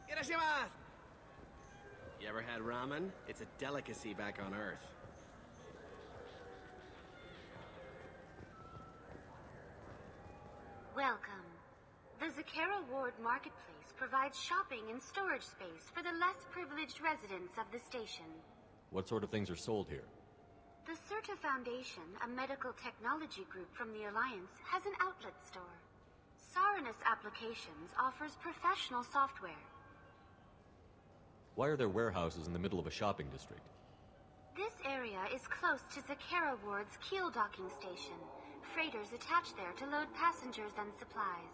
Irashimasu! You ever had ramen? It's a delicacy back on Earth. Welcome. The Zakera Ward Marketplace provides shopping and storage space for the less privileged residents of the station. What sort of things are sold here? The Certa Foundation, a medical technology group from the Alliance, has an outlet store. Saranus Applications offers professional software. Why are there warehouses in the middle of a shopping district? This area is close to Zakera Ward's Keel docking station. Freighters attach there to load passengers and supplies.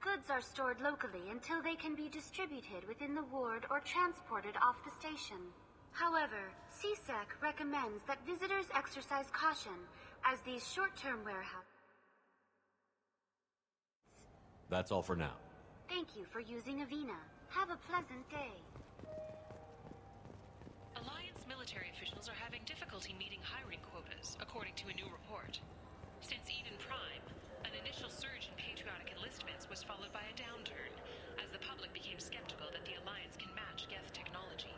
Goods are stored locally until they can be distributed within the ward or transported off the station. However, CSEC recommends that visitors exercise caution, as these short-term warehouses... That's all for now. Thank you for using Avina. Have a pleasant day. Alliance military officials are having difficulty meeting hiring quotas, according to a new report. Since Eden Prime, an initial surge in patriotic enlistments was followed by a downturn, as the public became skeptical that the Alliance can match Geth technology.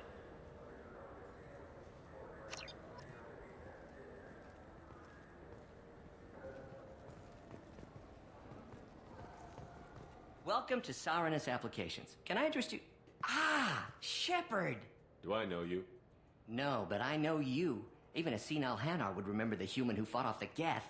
Welcome to Saranus Applications. Can I interest you? Ah, Shepard! Do I know you? No, but I know you. Even a senile Hanar would remember the human who fought off the Geth.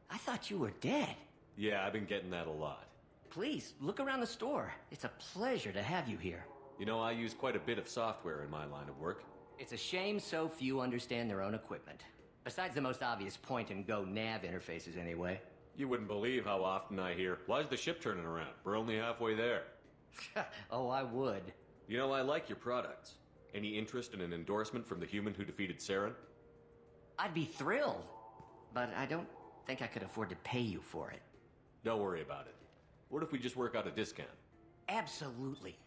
I thought you were dead. Yeah, I've been getting that a lot. Please, look around the store. It's a pleasure to have you here. You know, I use quite a bit of software in my line of work. It's a shame so few understand their own equipment. Besides the most obvious point-and-go nav interfaces, anyway. You wouldn't believe how often I hear, "Why's the ship turning around? We're only halfway there." Oh, I would. You know, I like your products. Any interest in an endorsement from the human who defeated Saren? I'd be thrilled. But I don't think I could afford to pay you for it. Don't worry about it. What if we just work out a discount? Absolutely.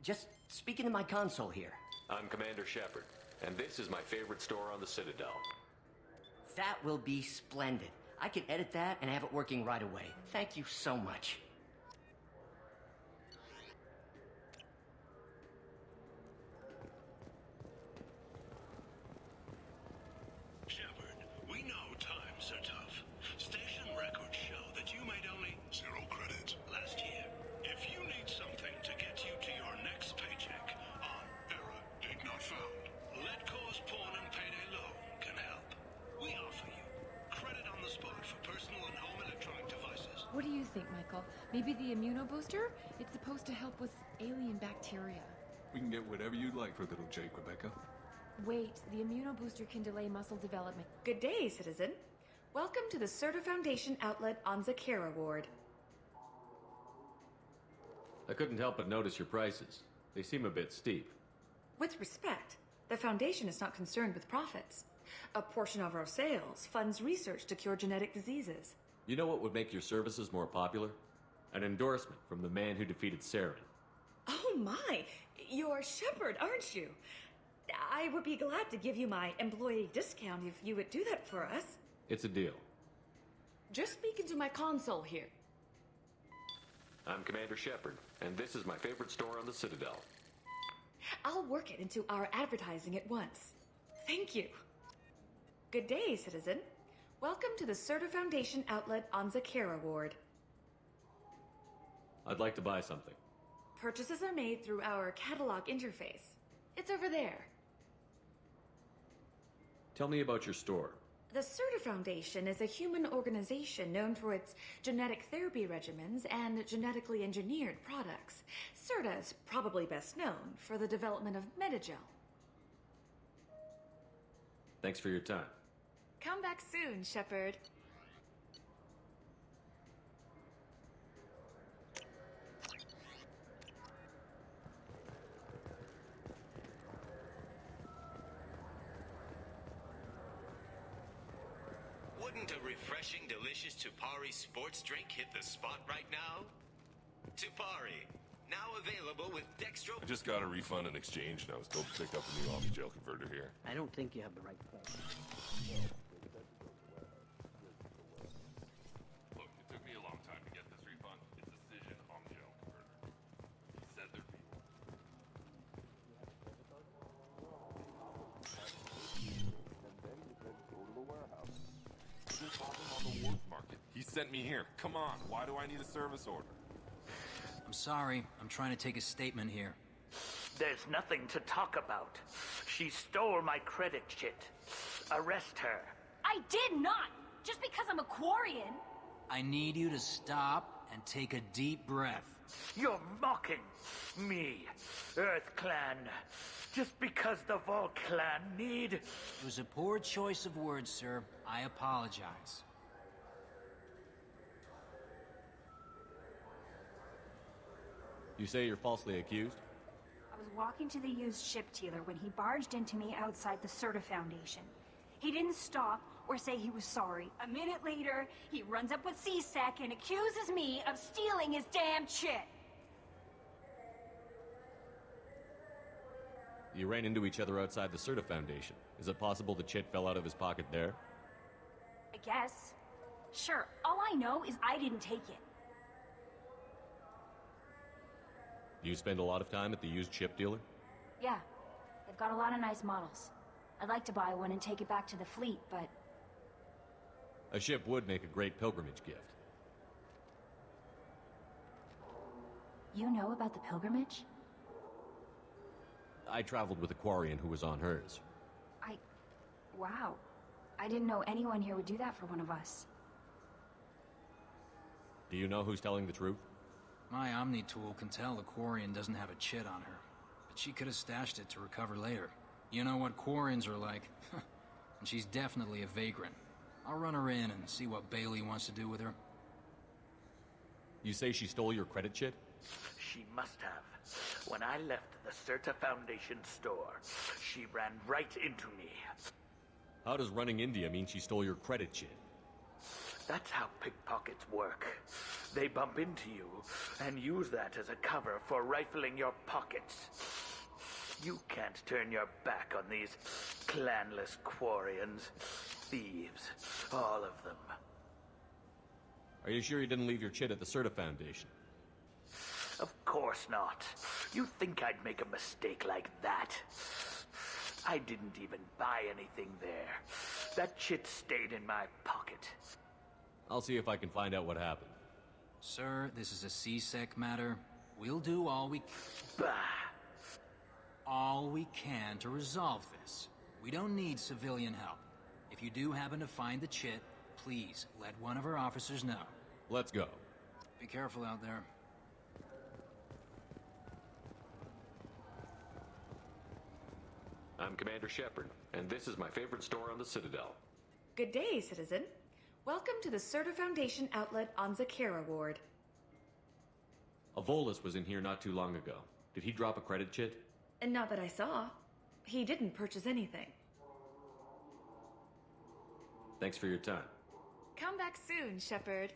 Just speak into my console here. I'm Commander Shepard, and this is my favorite store on the Citadel. That will be splendid. I can edit that and have it working right away. Thank you so much. Shepard, we know times are tough. Station records show that you made only 0 credits last year. If you need something to get you to your next paycheck on Error Date Not Found, Let Cause Pawn and Payday Loan can help. We offer you credit on the spot for personal and home electronic devices. What do you think, Michael? Maybe the immunobooster? It's supposed to help with alien bacteria. We can get whatever you'd like for little Jake, Rebecca. Wait, the immunobooster can delay muscle development. Good day, citizen. Welcome to the Certa Foundation outlet on Zakera Ward. I couldn't help but notice your prices. They seem a bit steep. With respect, the Foundation is not concerned with profits. A portion of our sales funds research to cure genetic diseases. You know what would make your services more popular? An endorsement from the man who defeated Saren. Oh my! You're Shepard, aren't you? I would be glad to give you my employee discount if you would do that for us. It's a deal. Just speak into my console here. I'm Commander Shepard, and this is my favorite store on the Citadel. I'll work it into our advertising at once. Thank you. Good day, citizen. Welcome to the Certa Foundation outlet on Zakera Ward. I'd like to buy something. Purchases are made through our catalog interface. It's over there. Tell me about your store. The Serta Foundation is a human organization known for its genetic therapy regimens and genetically engineered products. Serta is probably best known for the development of Metagel. Thanks for your time. Come back soon, Shepard. Wouldn't a refreshing, delicious Tupari sports drink hit the spot right now? Tupari, now available with dextro... I just got a refund and exchange and I was told to pick up a new Omni Gel converter here. I don't think you have the right phone. Look, it took me a long time to get this refund. It's Decision Omni Gel converter. He said there'd be... He sent me here. Come on, why do I need a service order? I'm sorry. I'm trying to take a statement here. There's nothing to talk about. She stole my credit chit. Arrest her. I did not! Just because I'm a Quarian! I need you to stop and take a deep breath. You're mocking me, Earth Clan. Just because the Vol Clan need... It was a poor choice of words, sir. I apologize. You say you're falsely accused? I was walking to the used ship dealer when he barged into me outside the Serta Foundation. He didn't stop or say he was sorry. A minute later, he runs up with C-Sec and accuses me of stealing his damn chit. You ran into each other outside the Serta Foundation. Is it possible the chit fell out of his pocket there? I guess. Sure, all I know is I didn't take it. Do you spend a lot of time at the used ship dealer? Yeah, they've got a lot of nice models. I'd like to buy one and take it back to the fleet, but... A ship would make a great pilgrimage gift. You know about the pilgrimage? I traveled with a Quarian who was on hers. Wow. I didn't know anyone here would do that for one of us. Do you know who's telling the truth? My Omni tool can tell the Quarian doesn't have a chit on her, but she could have stashed it to recover later. You know what Quarians are like, and she's definitely a vagrant. I'll run her in and see what Bailey wants to do with her. You say she stole your credit chit? She must have. When I left the Serta Foundation store, she ran right into me. How does running into you mean she stole your credit chit? That's how pickpockets work. They bump into you and use that as a cover for rifling your pockets. You can't turn your back on these clanless Quarians. Thieves, all of them. Are you sure you didn't leave your chit at the Serta Foundation? Of course not. You think I'd make a mistake like that? I didn't even buy anything there. That chit stayed in my pocket. I'll see if I can find out what happened. Sir, this is a C-Sec matter. We'll do all we... Bah! All we can to resolve this. We don't need civilian help. If you do happen to find the chit, please let one of our officers know. Let's go. Be careful out there. I'm Commander Shepard, and this is my favorite store on the Citadel. Good day, citizen. Welcome to the Serta Foundation outlet on Zakera Ward. A Volus was in here not too long ago. Did he drop a credit chit? And not that I saw. He didn't purchase anything. Thanks for your time. Come back soon, Shepard.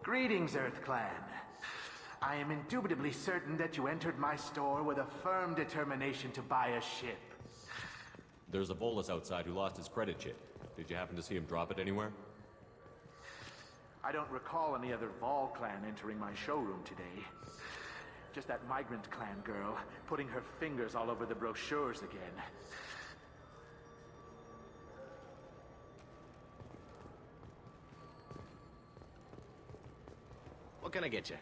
Greetings, Earth Clan. I am indubitably certain that you entered my store with a firm determination to buy a ship. There's a Volus outside who lost his credit chit. Did you happen to see him drop it anywhere? I don't recall any other Vol clan entering my showroom today. Just that migrant clan girl putting her fingers all over the brochures again. What can I get you?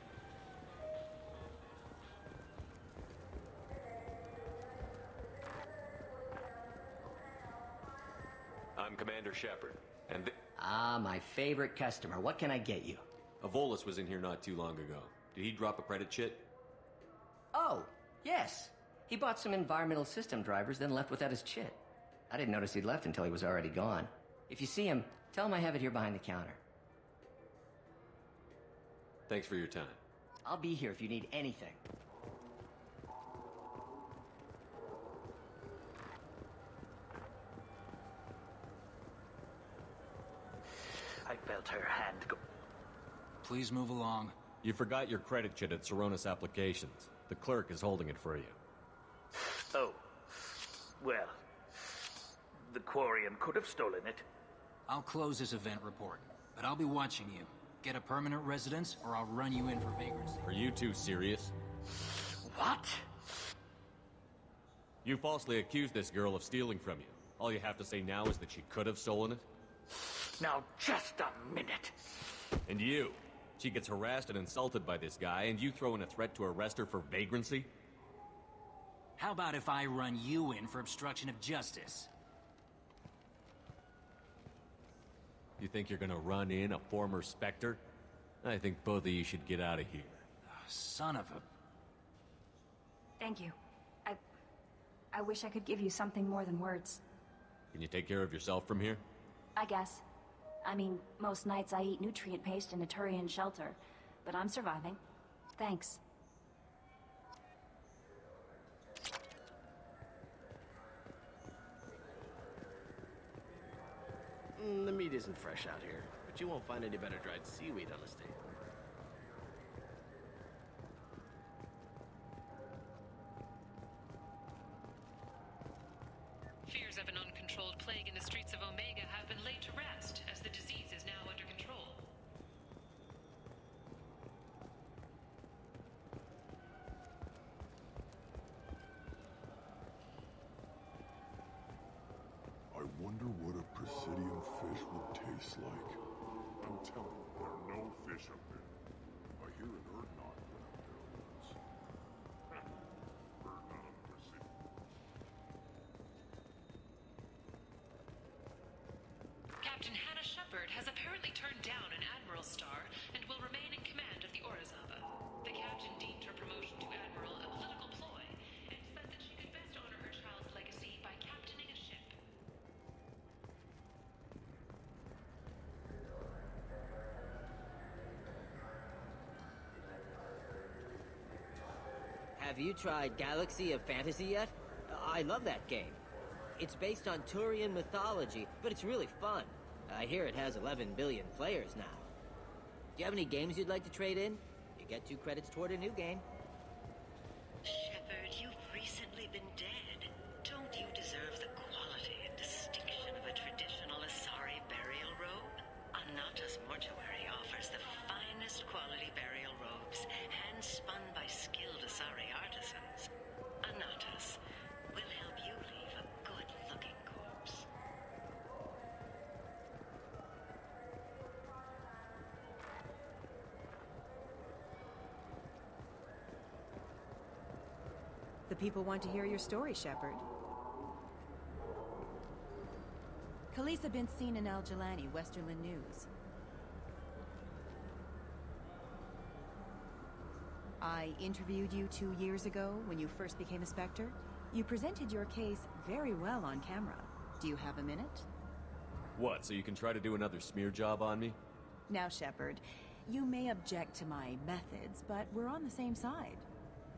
I'm Commander Shepard, and Ah, my favorite customer. What can I get you? Avolis was in here not too long ago. Did he drop a credit chit? Oh, yes. He bought some environmental system drivers, then left without his chit. I didn't notice he'd left until he was already gone. If you see him, tell him I have it here behind the counter. Thanks for your time. I'll be here if you need anything. I felt her hand go. Please move along. You forgot your credit chit at Saronis Applications. The clerk is holding it for you. Oh. Well, the Quarian could have stolen it. I'll close this event report, but I'll be watching you. Get a permanent residence, or I'll run you in for vagrancy. Are you two serious? What? You falsely accused this girl of stealing from you. All you have to say now is that she could have stolen it? Now, just a minute. And you? She gets harassed and insulted by this guy, and you throw in a threat to arrest her for vagrancy? How about if I run you in for obstruction of justice? You think you're gonna run in a former Spectre? I think both of you should get out of here. Son of a... Thank you. I wish I could give you something more than words. Can you take care of yourself from here? I guess. I mean, most nights I eat nutrient paste in a Turian shelter, but I'm surviving. Thanks. The meat isn't fresh out here, but you won't find any better dried seaweed on the state. Fears of an uncontrolled plague in the streets of Omega have been laid to rest, as the disease is now under control. I wonder what a Presidium fish would taste like. I'm telling you, there are no fish up there. I hear an Urdnot went up there once. Urdnot on the Presidium. Captain Hannah Shepard has apparently turned down an Admiral star and will remain in command of the Orizaba. The captain deemed her promotion to Admiral a political ploy and said that she could best honor her child's legacy by captaining a ship. Have you tried Galaxy of Fantasy yet? I love that game. It's based on Turian mythology, but it's really fun. I hear it has 11 billion players now. Do you have any games you'd like to trade in? You get 2 credits toward a new game. Shepard, you've recently been dead. Don't you deserve the quality and distinction of a traditional Asari burial robe? Anata's mortuary offers the finest quality burial robes, hand-spun by skilled Asari artisans. Anata's will help you leave a good-looking corpse. The people want to hear your story, Shepard. Khaleesa bint Sinan al-Jalani, Westerland News. I interviewed you 2 years ago when you first became a Spectre. You presented your case very well on camera. Do you have a minute? What, so you can try to do another smear job on me? Now, Shepard, you may object to my methods, but we're on the same side.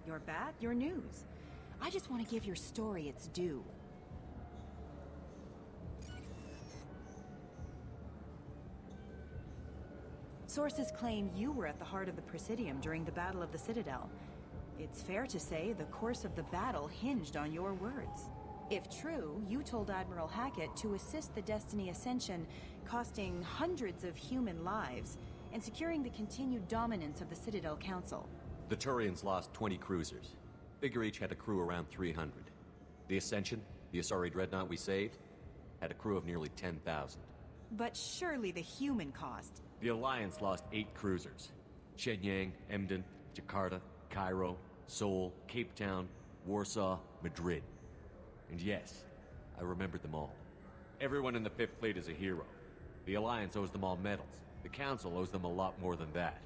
You're back, you're news. I just want to give your story its due. Sources claim you were at the heart of the Presidium during the Battle of the Citadel. It's fair to say the course of the battle hinged on your words. If true, you told Admiral Hackett to assist the Destiny Ascension, costing hundreds of human lives, and securing the continued dominance of the Citadel Council. The Turians lost 20 cruisers. Figure each had a crew around 300. The Ascension, the Asari dreadnought we saved, had a crew of nearly 10,000. But surely the human cost. The Alliance lost 8 cruisers. Shenyang, Emden, Jakarta, Cairo, Seoul, Cape Town, Warsaw, Madrid. And yes, I remembered them all. Everyone in the Fifth Fleet is a hero. The Alliance owes them all medals. The Council owes them a lot more than that.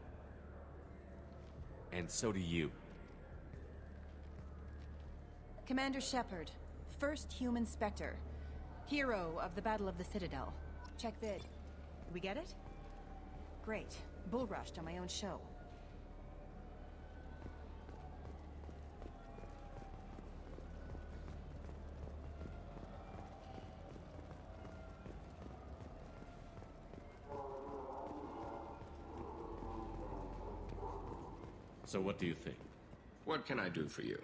And so do you. Commander Shepard, first human Spectre. Hero of the Battle of the Citadel. Check vid. We get it? Great. Bull rushed on my own show. So what do you think? What can I do for you?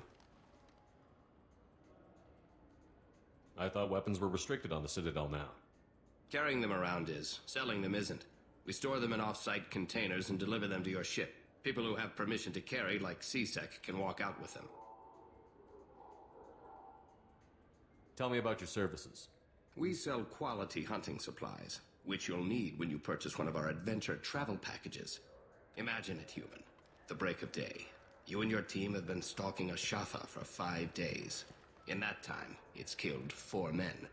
I thought weapons were restricted on the Citadel now. Carrying them around is. Selling them isn't. We store them in off-site containers and deliver them to your ship. People who have permission to carry, like CSEC, can walk out with them. Tell me about your services. We sell quality hunting supplies, which you'll need when you purchase one of our adventure travel packages. Imagine it, human. The break of day. You and your team have been stalking a Shafa for 5 days. In that time, it's killed 4 men.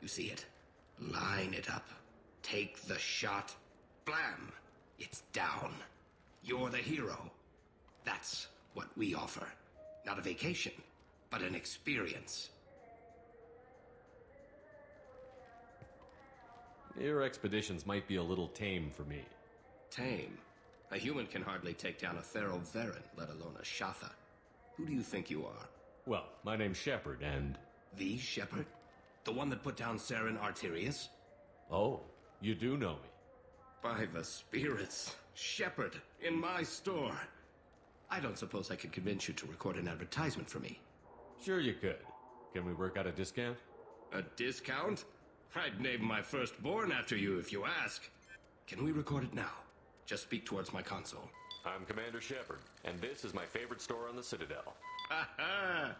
You see it? Line it up. Take the shot. Blam! It's down. You're the hero. That's what we offer. Not a vacation, but an experience. Your expeditions might be a little tame for me. Tame? A human can hardly take down a Thero Varen, let alone a Shatha. Who do you think you are? Well, my name's Shepard, and... The Shepard? The one that put down Saren Arterius? Oh, you do know me. By the spirits. Shepard, in my store. I don't suppose I could convince you to record an advertisement for me. Sure you could. Can we work out a discount? A discount? I'd name my firstborn after you if you ask. Can we record it now? Just speak towards my console. I'm Commander Shepard, and this is my favorite store on the Citadel. Ha ha!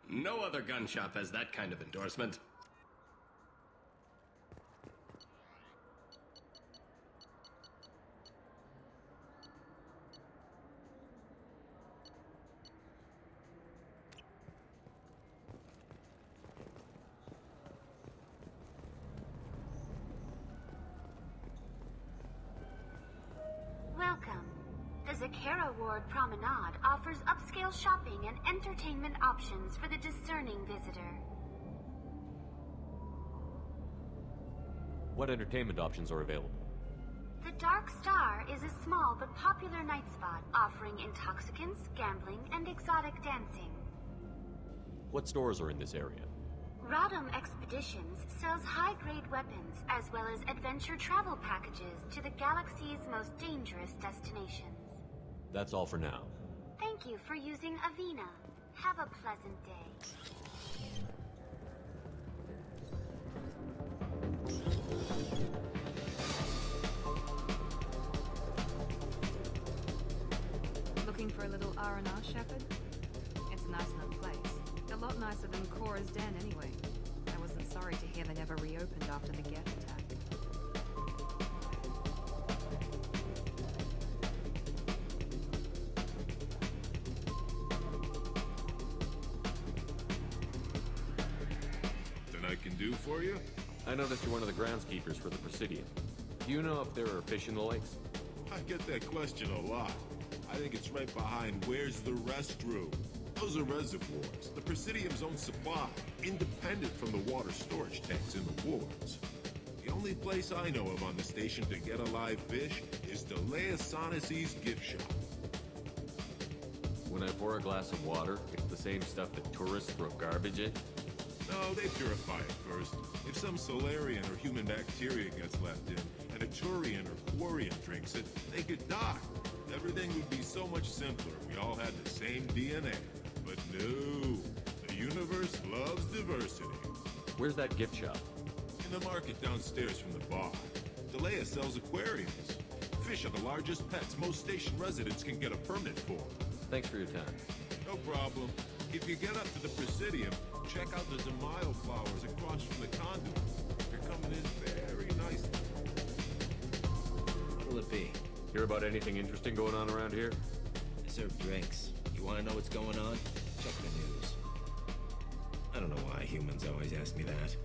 No other gun shop has that kind of endorsement. Welcome. The Zakara Ward Promenade offers upscale shopping and entertainment options for the discerning visitor. What entertainment options are available? The Dark Star is a small but popular night spot offering intoxicants, gambling, and exotic dancing. What stores are in this area? Rodham Expeditions sells high-grade weapons as well as adventure travel packages to the galaxy's most dangerous destinations. That's all for now. Thank you for using Avina. Have a pleasant day. Looking for a little R&R, Shepard? It's a nice enough place. A lot nicer than Cora's Den, anyway. I wasn't sorry to hear they never reopened after the Geth attack. Something I can do for you? I noticed you're one of the groundskeepers for the Presidium. Do you know if there are fish in the lakes? I get that question a lot. I think it's right behind where's the restroom. Those are reservoirs, the Presidium's own supply, independent from the water storage tanks in the wards. The only place I know of on the station to get a live fish is Delea Sonasy's gift shop. When I pour a glass of water, it's the same stuff that tourists throw garbage in? No, they purify it first. If some Solarian or human bacteria gets left in, and a Turian or Quarian drinks it, they could die. Everything would be so much simpler if we all had the same DNA. But no, the universe loves diversity. Where's that gift shop? In the market downstairs from the bar. Delea sells aquariums. Fish are the largest pets most station residents can get a permit for. Thanks for your time. No problem. If you get up to the Presidium, check out the Demaio flowers across from the conduit. They're coming in very nicely. Hear about anything interesting going on around here? I serve drinks. You want to know what's going on? Check the news. I don't know why humans always ask me that.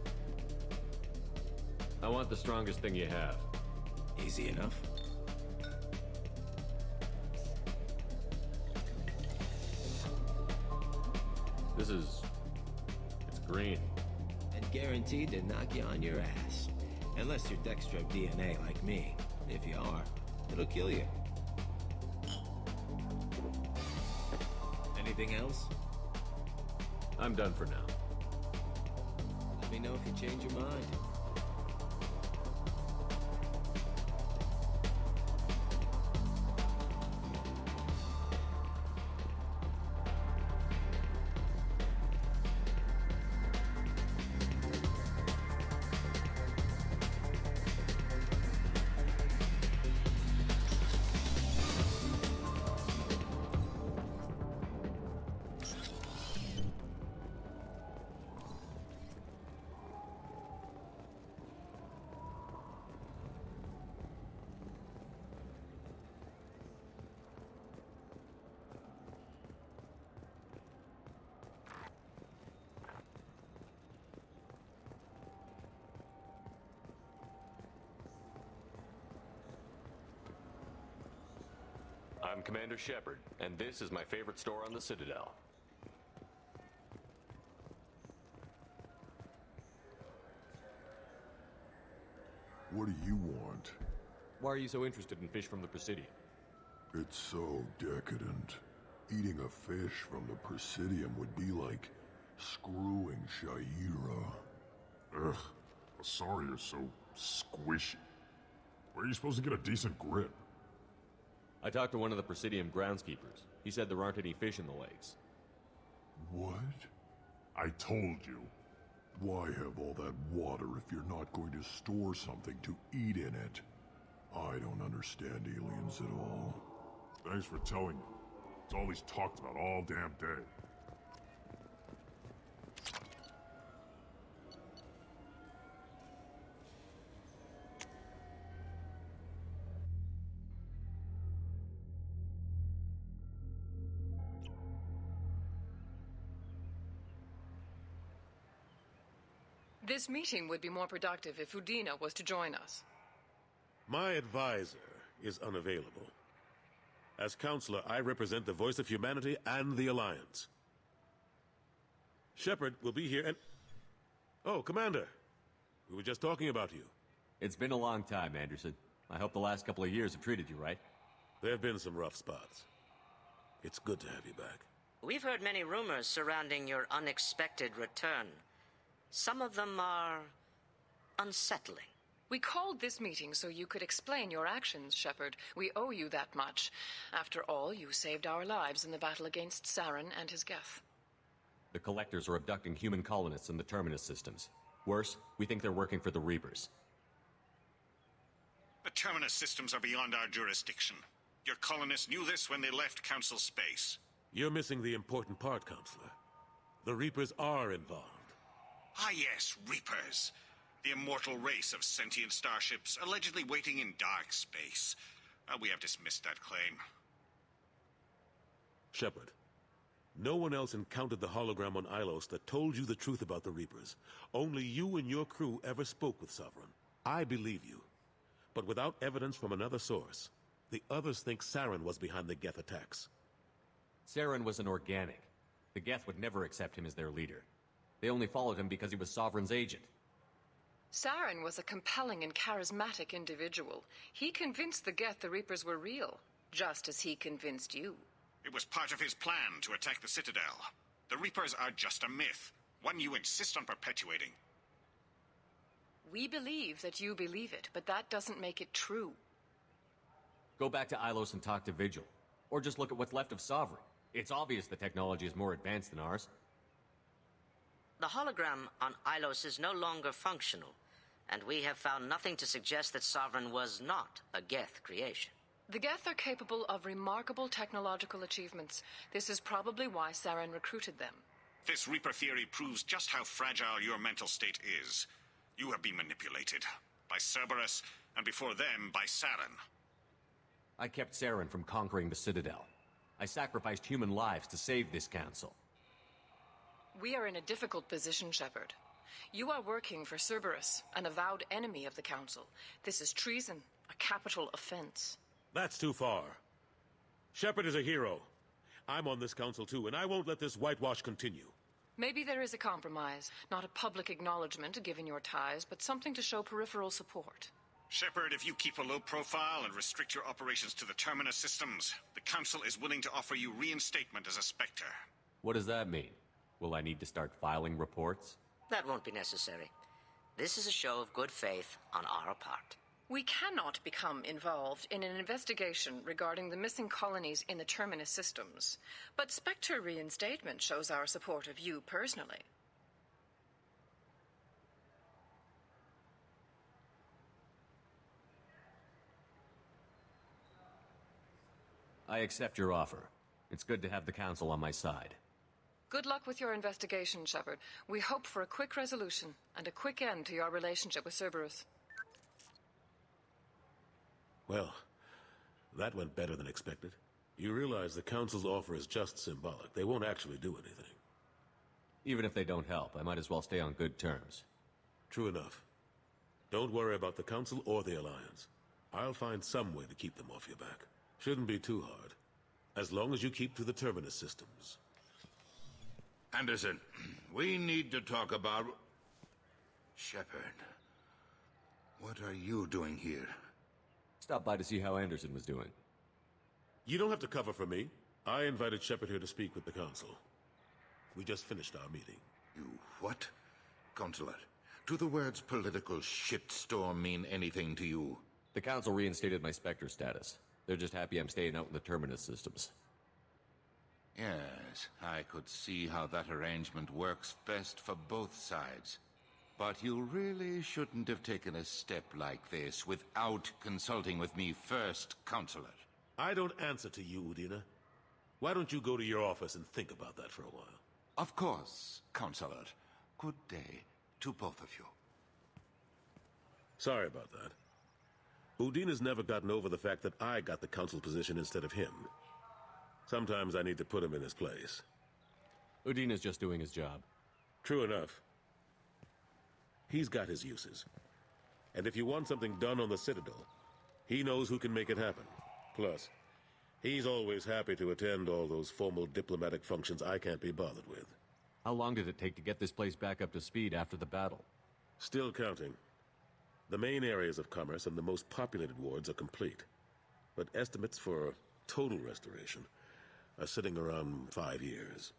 I want the strongest thing you have. Easy enough. It's green. And guaranteed to knock you on your ass. Unless you're Dextro DNA like me. If you are, it'll kill you. Anything else? I'm done for now. Let me know if you change your mind. I'm Commander Shepard, and this is my favorite store on the Citadel. What do you want? Why are you so interested in fish from the Presidium? It's so decadent. Eating a fish from the Presidium would be like screwing Shaira. Ugh, Asari are so squishy. Where are you supposed to get a decent grip? I talked to one of the Presidium groundskeepers. He said there aren't any fish in the lakes. What? I told you. Why have all that water if you're not going to store something to eat in it? I don't understand aliens at all. Thanks for telling me. It's all he's talked about all damn day. This meeting would be more productive if Udina was to join us. My advisor is unavailable. As counselor, I represent the voice of humanity and the Alliance. Shepard will be here and... Oh, Commander. We were just talking about you. It's been a long time, Anderson. I hope the last couple of years have treated you right. There have been some rough spots. It's good to have you back. We've heard many rumors surrounding your unexpected return. Some of them are unsettling. We called this meeting so you could explain your actions, Shepard. We owe you that much. After all, you saved our lives in the battle against Saren and his Geth. The Collectors are abducting human colonists in the Terminus systems. Worse, we think they're working for the Reapers. The Terminus systems are beyond our jurisdiction. Your colonists knew this when they left Council space. You're missing the important part, Counselor. The Reapers are involved. Ah yes, Reapers. The immortal race of sentient starships allegedly waiting in dark space. We have dismissed that claim. Shepard, no one else encountered the hologram on Ilos that told you the truth about the Reapers. Only you and your crew ever spoke with Sovereign. I believe you. But without evidence from another source, the others think Saren was behind the Geth attacks. Saren was an organic. The Geth would never accept him as their leader. They only followed him because he was Sovereign's agent. Saren was a compelling and charismatic individual. He convinced the Geth the Reapers were real, just as he convinced you. It was part of his plan to attack the Citadel. The Reapers are just a myth, one you insist on perpetuating. We believe that you believe it, but that doesn't make it true. Go back to Ilos and talk to Vigil. Or just look at what's left of Sovereign. It's obvious the technology is more advanced than ours. The hologram on Ilos is no longer functional, and we have found nothing to suggest that Sovereign was not a Geth creation. The Geth are capable of remarkable technological achievements. This is probably why Saren recruited them. This Reaper theory proves just how fragile your mental state is. You have been manipulated. By Cerberus, and before them, by Saren. I kept Saren from conquering the Citadel. I sacrificed human lives to save this council. We are in a difficult position, Shepard. You are working for Cerberus, an avowed enemy of the Council. This is treason, a capital offense. That's too far. Shepard is a hero. I'm on this council too, and I won't let this whitewash continue. Maybe there is a compromise. Not a public acknowledgement given your ties, but something to show peripheral support. Shepard, if you keep a low profile and restrict your operations to the Terminus systems, the Council is willing to offer you reinstatement as a Spectre. What does that mean? Will I need to start filing reports? That won't be necessary. This is a show of good faith on our part. We cannot become involved in an investigation regarding the missing colonies in the Terminus systems, but Spectre reinstatement shows our support of you personally. I accept your offer. It's good to have the Council on my side. Good luck with your investigation, Shepard. We hope for a quick resolution and a quick end to your relationship with Cerberus. Well, that went better than expected. You realize the Council's offer is just symbolic. They won't actually do anything. Even if they don't help, I might as well stay on good terms. True enough. Don't worry about the Council or the Alliance. I'll find some way to keep them off your back. Shouldn't be too hard. As long as you keep to the Terminus systems. Anderson, we need to talk about... Shepard. What are you doing here? Stopped by to see how Anderson was doing. You don't have to cover for me. I invited Shepard here to speak with the Council. We just finished our meeting. You what? Consular, do the words political shitstorm mean anything to you? The Council reinstated my Spectre status. They're just happy I'm staying out in the Terminus systems. Yes, I could see how that arrangement works best for both sides. But you really shouldn't have taken a step like this without consulting with me first, Consular. I don't answer to you, Udina. Why don't you go to your office and think about that for a while? Of course, Consular. Good day to both of you. Sorry about that. Udina's never gotten over the fact that I got the Council position instead of him. Sometimes I need to put him in his place. Udina's just doing his job. True enough. He's got his uses. And if you want something done on the Citadel, he knows who can make it happen. Plus, he's always happy to attend all those formal diplomatic functions I can't be bothered with. How long did it take to get this place back up to speed after the battle? Still counting. The main areas of commerce and the most populated wards are complete. But estimates for total restoration are sitting around 5 years.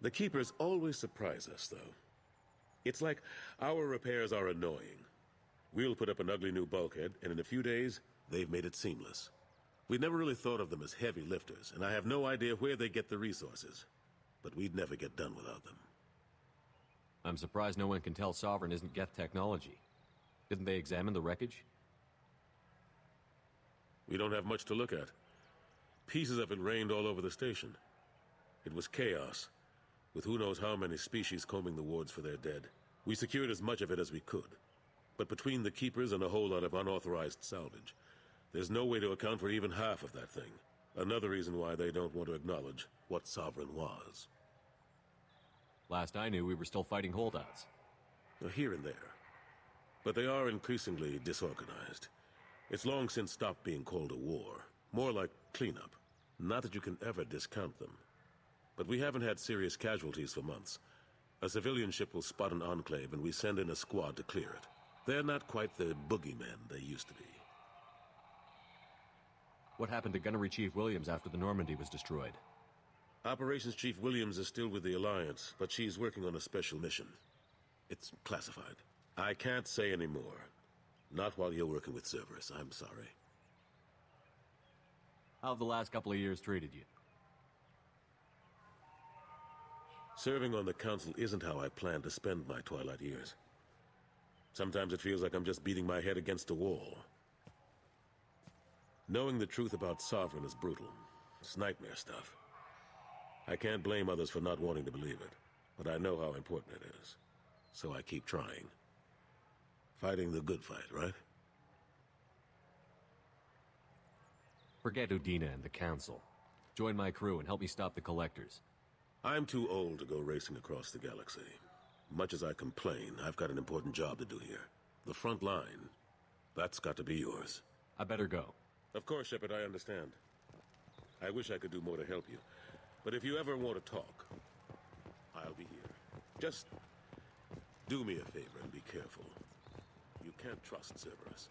The Keepers always surprise us, though. It's like our repairs are annoying. We'll put up an ugly new bulkhead, and in a few days, they've made it seamless. We never really thought of them as heavy lifters, and I have no idea where they get the resources. But we'd never get done without them. I'm surprised no one can tell Sovereign isn't Geth technology. Didn't they examine the wreckage? We don't have much to look at. Pieces of it rained all over the station. It was chaos, with who knows how many species combing the wards for their dead. We secured as much of it as we could. But between the Keepers and a whole lot of unauthorized salvage, there's no way to account for even half of that thing. Another reason why they don't want to acknowledge what Sovereign was. Last I knew, we were still fighting holdouts. Here and there. But they are increasingly disorganized. It's long since stopped being called a war. More like cleanup. Not that you can ever discount them. But we haven't had serious casualties for months. A civilian ship will spot an enclave and we send in a squad to clear it. They're not quite the boogeymen they used to be. What happened to Gunnery Chief Williams after the Normandy was destroyed? Operations Chief Williams is still with the Alliance, but she's working on a special mission. It's classified. I can't say any more. Not while you're working with Cerberus, I'm sorry. How have the last couple of years treated you? Serving on the Council isn't how I plan to spend my twilight years. Sometimes it feels like I'm just beating my head against a wall. Knowing the truth about Sovereign is brutal. It's nightmare stuff. I can't blame others for not wanting to believe it, but I know how important it is. So I keep trying. Fighting the good fight, right? Forget Udina and the Council. Join my crew and help me stop the Collectors. I'm too old to go racing across the galaxy. Much as I complain, I've got an important job to do here. The front line. That's got to be yours. I better go. Of course, Shepard, I understand. I wish I could do more to help you. But if you ever want to talk, I'll be here. Just do me a favor and be careful. You can't trust Cerberus.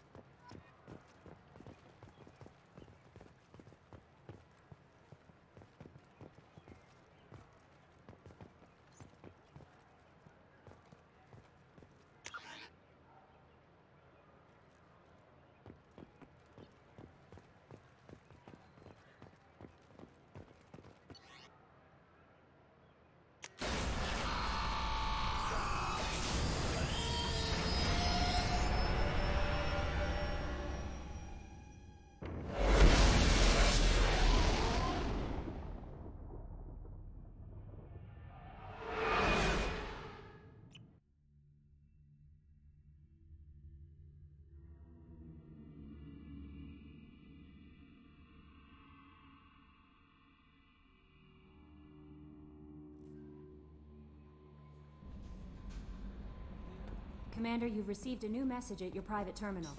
Commander, you've received a new message at your private terminal.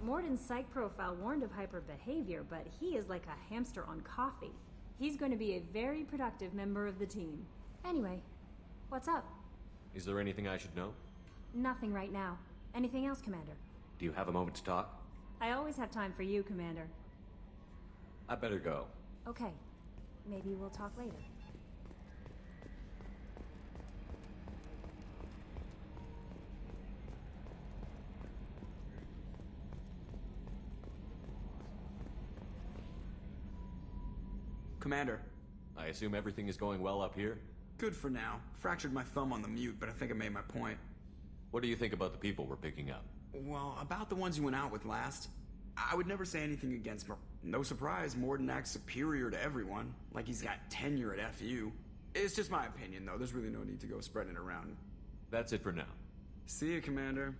Morden's psych profile warned of hyper behavior, but he is like a hamster on coffee. He's going to be a very productive member of the team. Anyway, what's up? Is there anything I should know? Nothing right now. Anything else, Commander? Do you have a moment to talk? I always have time for you, Commander. I better go. Okay. Maybe we'll talk later. Commander. I assume everything is going well up here? Good for now. Fractured my thumb on the mute, but I think I made my point. What do you think about the people we're picking up? Well, about the ones you went out with last. I would never say anything against Mor. No surprise, Morden acts superior to everyone, like he's got tenure at FU. It's just my opinion, though. There's really no need to go spreading it around. That's it for now. See you, Commander.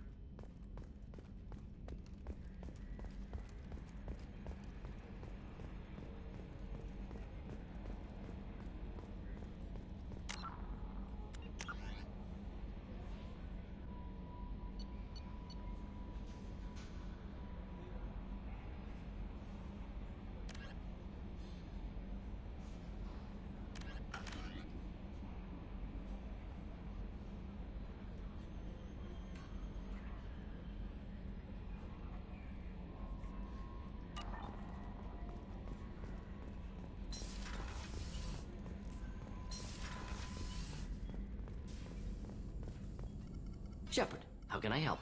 Shepard, how can I help?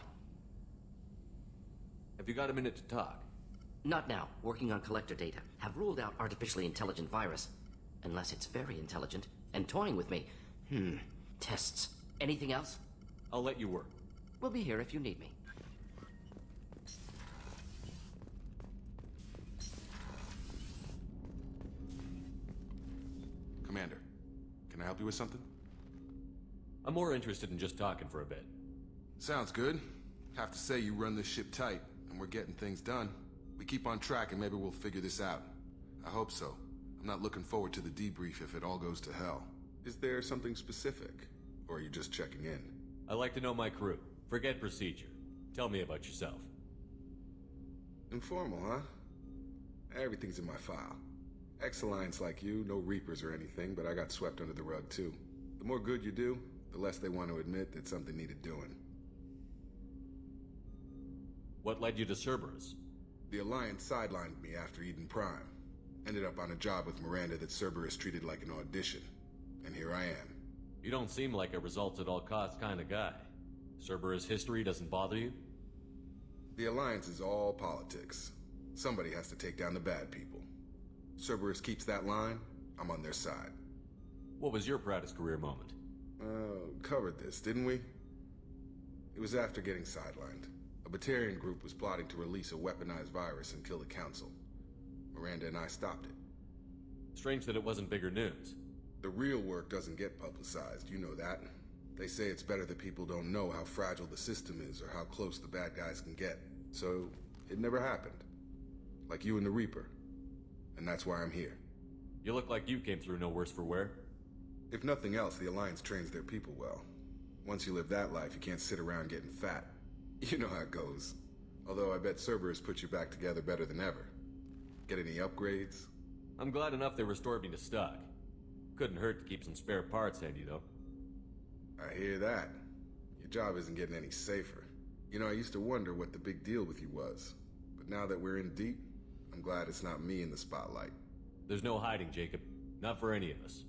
Have you got a minute to talk? Not now. Working on collector data. Have ruled out artificially intelligent virus. Unless it's very intelligent and toying with me. Tests. Anything else? I'll let you work. We'll be here if you need me. Commander, can I help you with something? I'm more interested in just talking for a bit. Sounds good. Have to say you run this ship tight, and we're getting things done. We keep on track and maybe we'll figure this out. I hope so. I'm not looking forward to the debrief if it all goes to hell. Is there something specific? Or are you just checking in? I like to know my crew. Forget procedure. Tell me about yourself. Informal, huh? Everything's in my file. Ex-Alliance like you, no Reapers or anything, but I got swept under the rug too. The more good you do, the less they want to admit that something needed doing. What led you to Cerberus? The Alliance sidelined me after Eden Prime. Ended up on a job with Miranda that Cerberus treated like an audition. And here I am. You don't seem like a results-at-all-costs kind of guy. Cerberus history doesn't bother you? The Alliance is all politics. Somebody has to take down the bad people. Cerberus keeps that line, I'm on their side. What was your proudest career moment? Covered this, didn't we? It was after getting sidelined. A Batarian group was plotting to release a weaponized virus and kill the Council. Miranda and I stopped it. Strange that it wasn't bigger news. The real work doesn't get publicized, you know that. They say it's better that people don't know how fragile the system is or how close the bad guys can get. So, it never happened. Like you and the Reaper. And that's why I'm here. You look like you came through no worse for wear. If nothing else, the Alliance trains their people well. Once you live that life, you can't sit around getting fat. You know how it goes. Although I bet Cerberus put you back together better than ever. Get any upgrades? I'm glad enough they restored me to stock. Couldn't hurt to keep some spare parts handy, though. I hear that. Your job isn't getting any safer. You know, I used to wonder what the big deal with you was. But now that we're in deep, I'm glad it's not me in the spotlight. There's no hiding, Jacob. Not for any of us.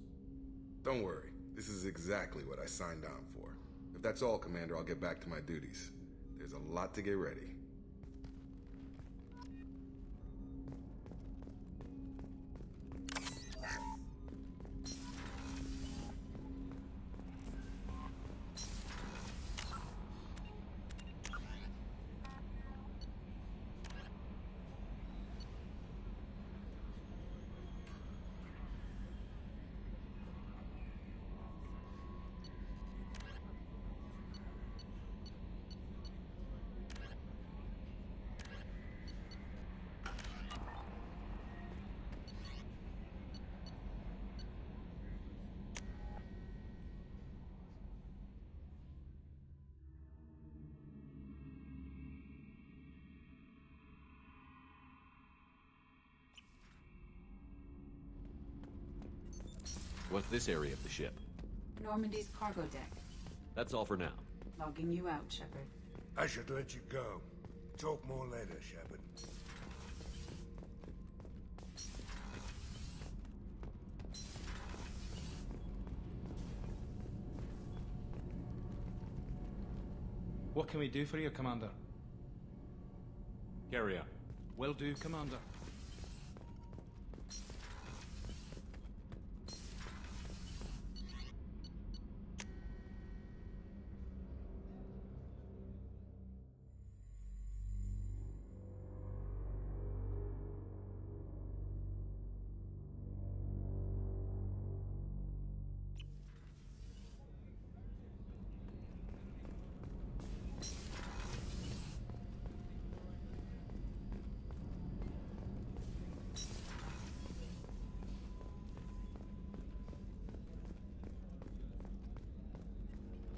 Don't worry. This is exactly what I signed on for. If that's all, Commander, I'll get back to my duties. There's a lot to get ready. What's this area of the ship? Normandy's cargo deck. That's all for now. Logging you out, Shepard. I should let you go. Talk more later, Shepard. What can we do for you, Commander? Carry on. Will do, Commander.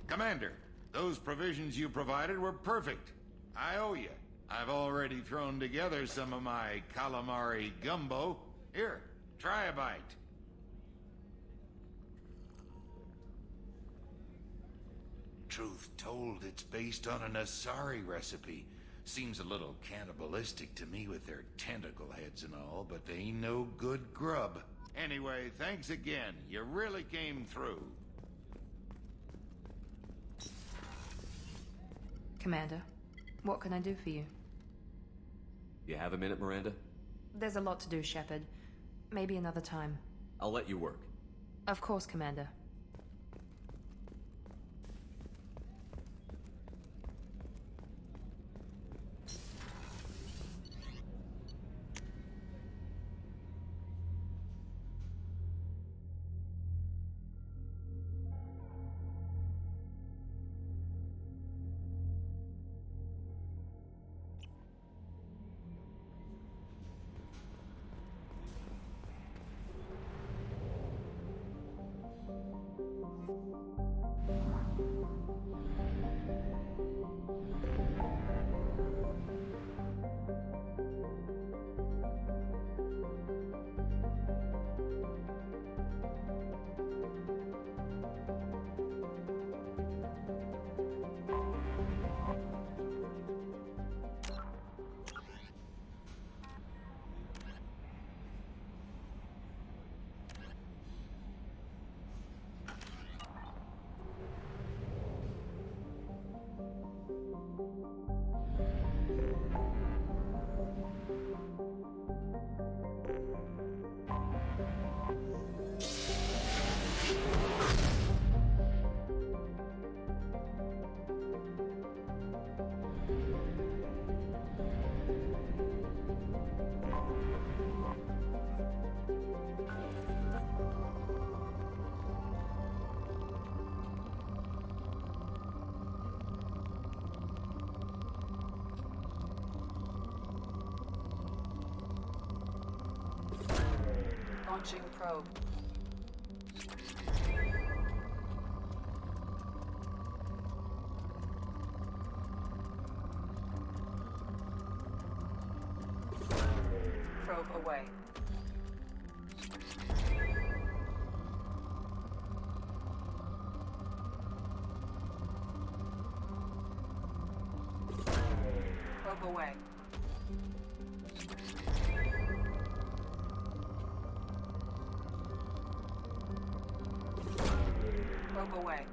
Commander, those provisions you provided were perfect. I owe you. I've already thrown together some of my calamari gumbo. Here, try a bite. Truth told, it's based on an Asari recipe. Seems a little cannibalistic to me with their tentacle heads and all, but they ain't no good grub. Anyway, thanks again. You really came through. Commander, what can I do for you? You have a minute, Miranda? There's a lot to do, Shepard. Maybe another time. I'll let you work. Of course, Commander. Launching probe. Probe away. Probe away. Probe away.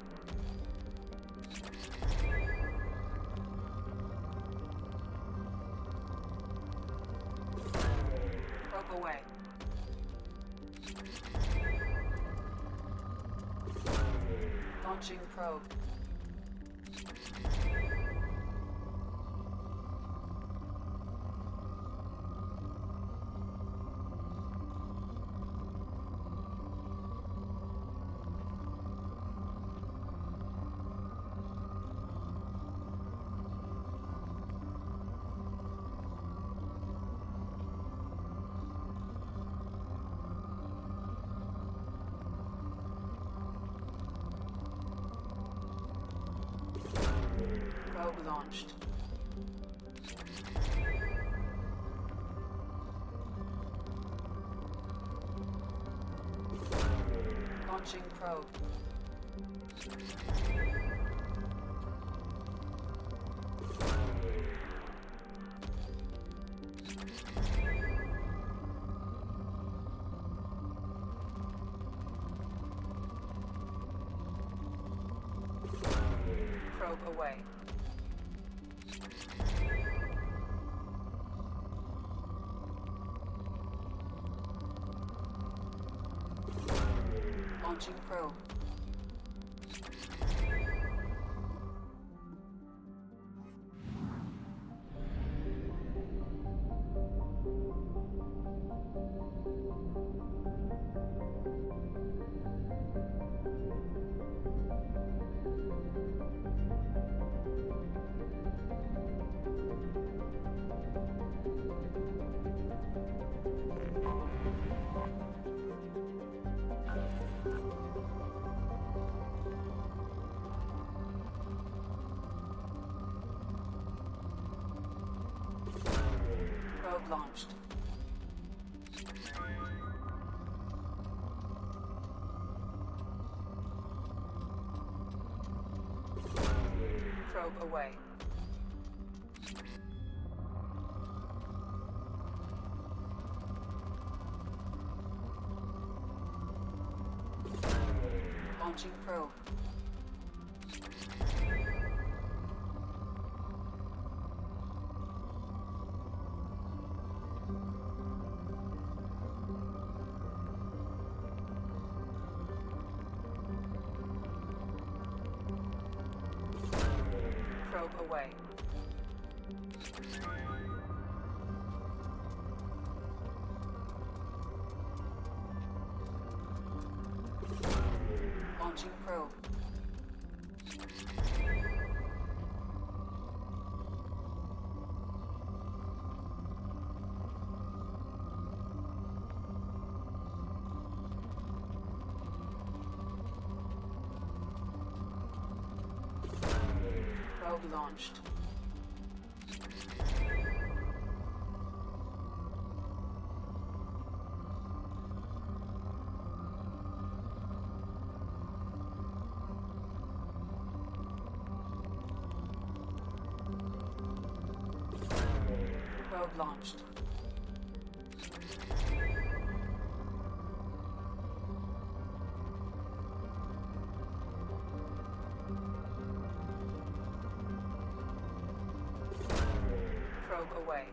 Probe away. Launching probe. Probe launched. Launching probe. Probe away. Launching probe. Probe launched. Probe away. Launching probe. Probe away. Launching probe. Probe launched. Probe launched. Probe away.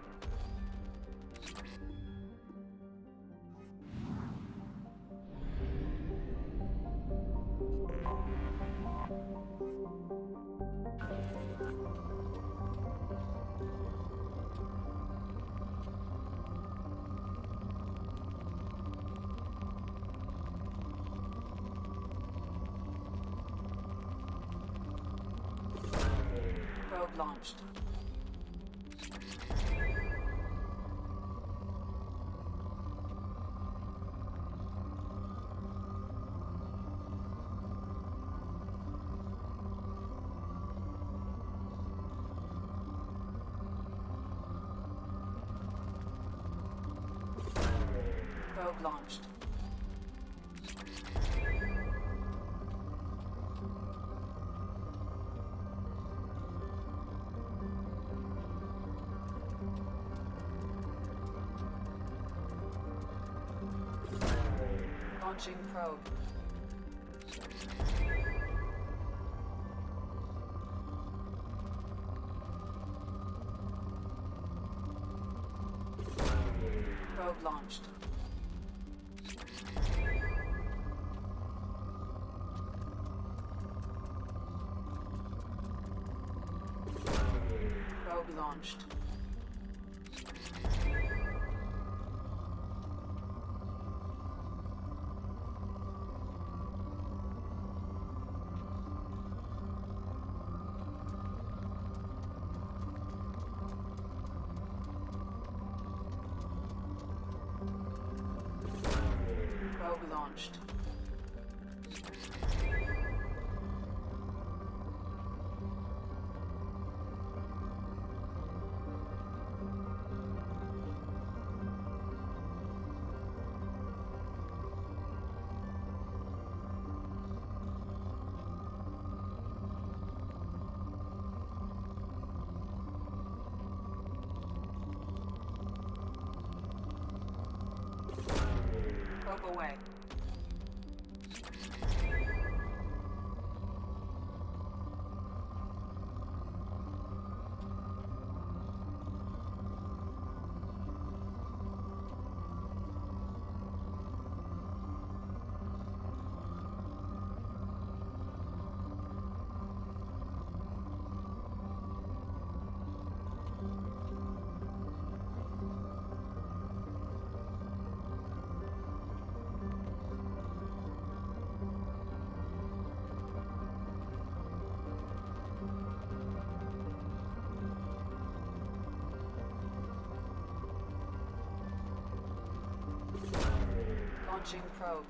Probe launched. Probe launched. Launching probe. Probe launched. Probe launched. Probe launched. Probe away. Launching probe.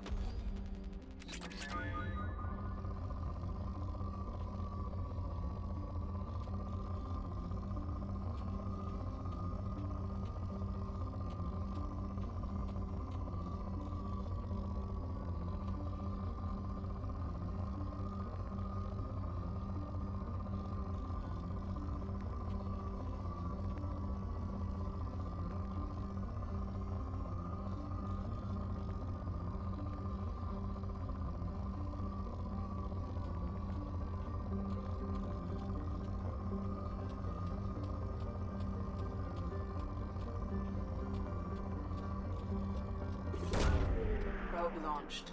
Probe launched.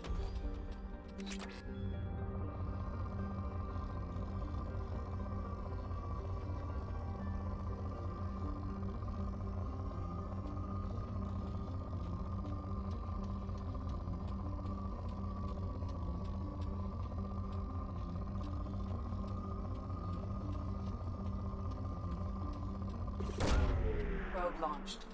Probe launched.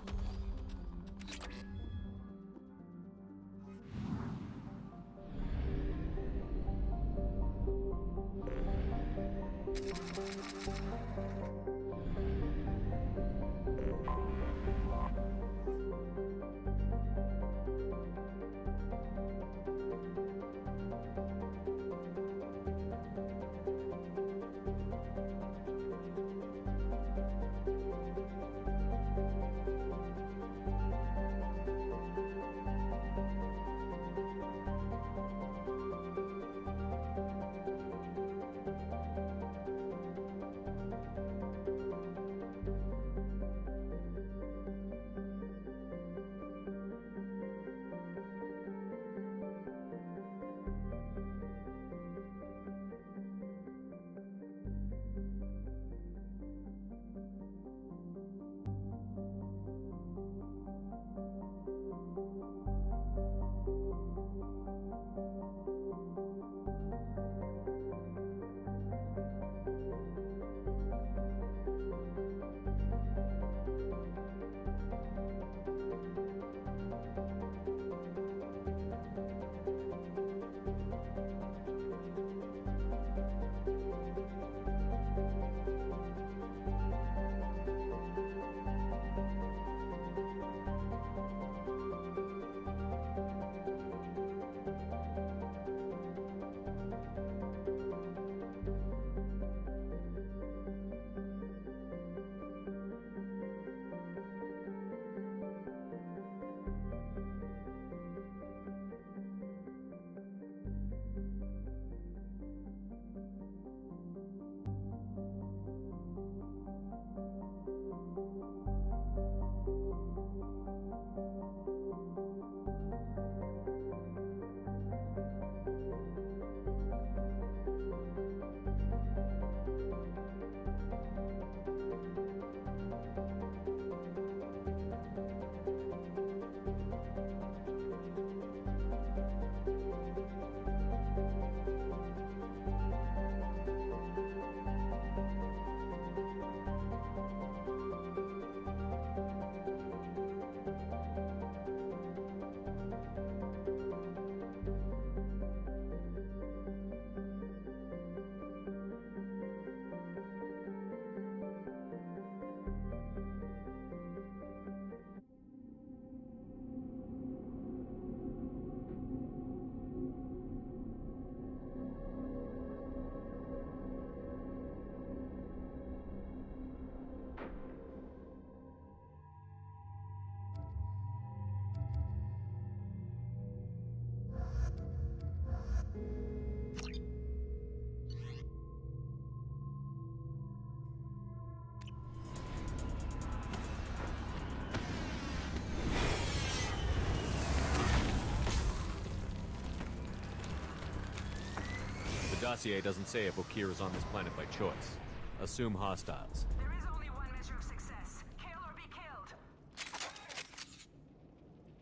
The dossier doesn't say if Okeer is on this planet by choice. Assume hostiles. There is only one measure of success. Kill or be killed.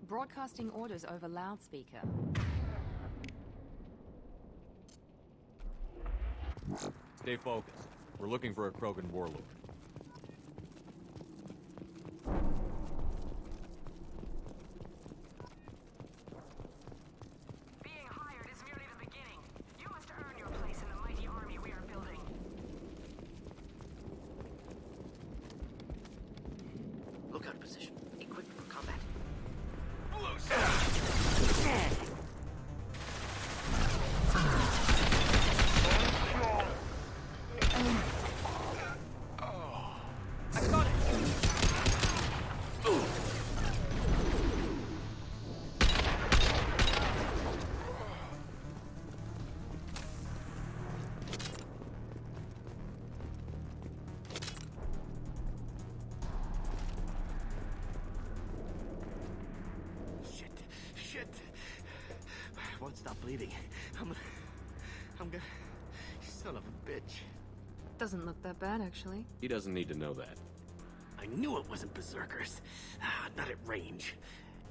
Broadcasting orders over loudspeaker. Stay focused. We're looking for a Krogan warlord. Being hired is merely the beginning. You must earn your place in the mighty army we are building. Lookout position. Equipped for combat. I got it! Shit. Won't stop bleeding. I'm gonna... Son of a bitch. Doesn't look that bad, actually. He doesn't need to know that. I knew it wasn't Berserkers. Not at range.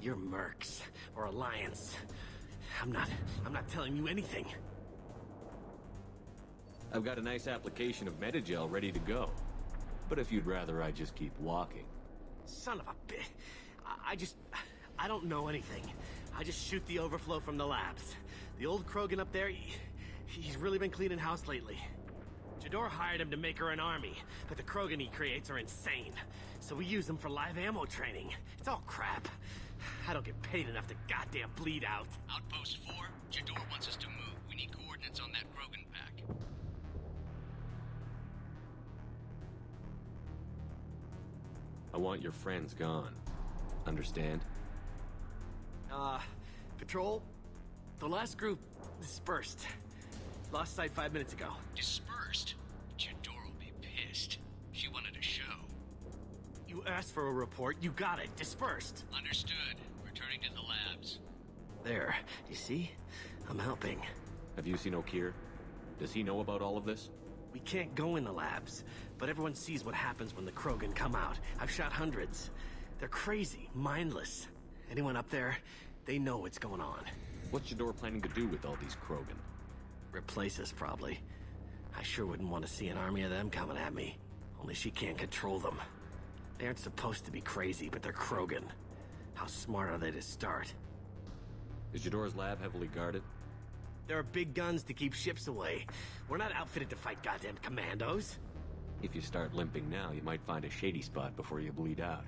You're Mercs. Or Alliance. I'm not telling you anything. I've got a nice application of Metagel ready to go. But if you'd rather I just keep walking, Son of a bitch. I don't know anything. I just shoot the overflow from the labs. The old Krogan up there, he's really been cleaning house lately. Jador hired him to make her an army, but the Krogan he creates are insane. So we use them for live ammo training. It's all crap. I don't get paid enough to goddamn bleed out. Outpost 4, Jador wants us to move. We need coordinates on that Krogan pack. I want your friends gone. Understand? Patrol? The last group dispersed. Lost sight 5 minutes ago. Dispersed? Jador will be pissed. She wanted a show. You asked for a report, you got it. Dispersed. Understood. Returning to the labs. There. You see? I'm helping. Have you seen O'Keir? Does he know about all of this? We can't go in the labs, but everyone sees what happens when the Krogan come out. I've shot hundreds. They're crazy, mindless. Anyone up there, they know what's going on. What's Jador planning to do with all these Krogan? Replace us, probably. I sure wouldn't want to see an army of them coming at me. Only she can't control them. They aren't supposed to be crazy, but they're Krogan. How smart are they to start? Is Jador's lab heavily guarded? There are big guns to keep ships away. We're not outfitted to fight goddamn commandos. If you start limping now, you might find a shady spot before you bleed out.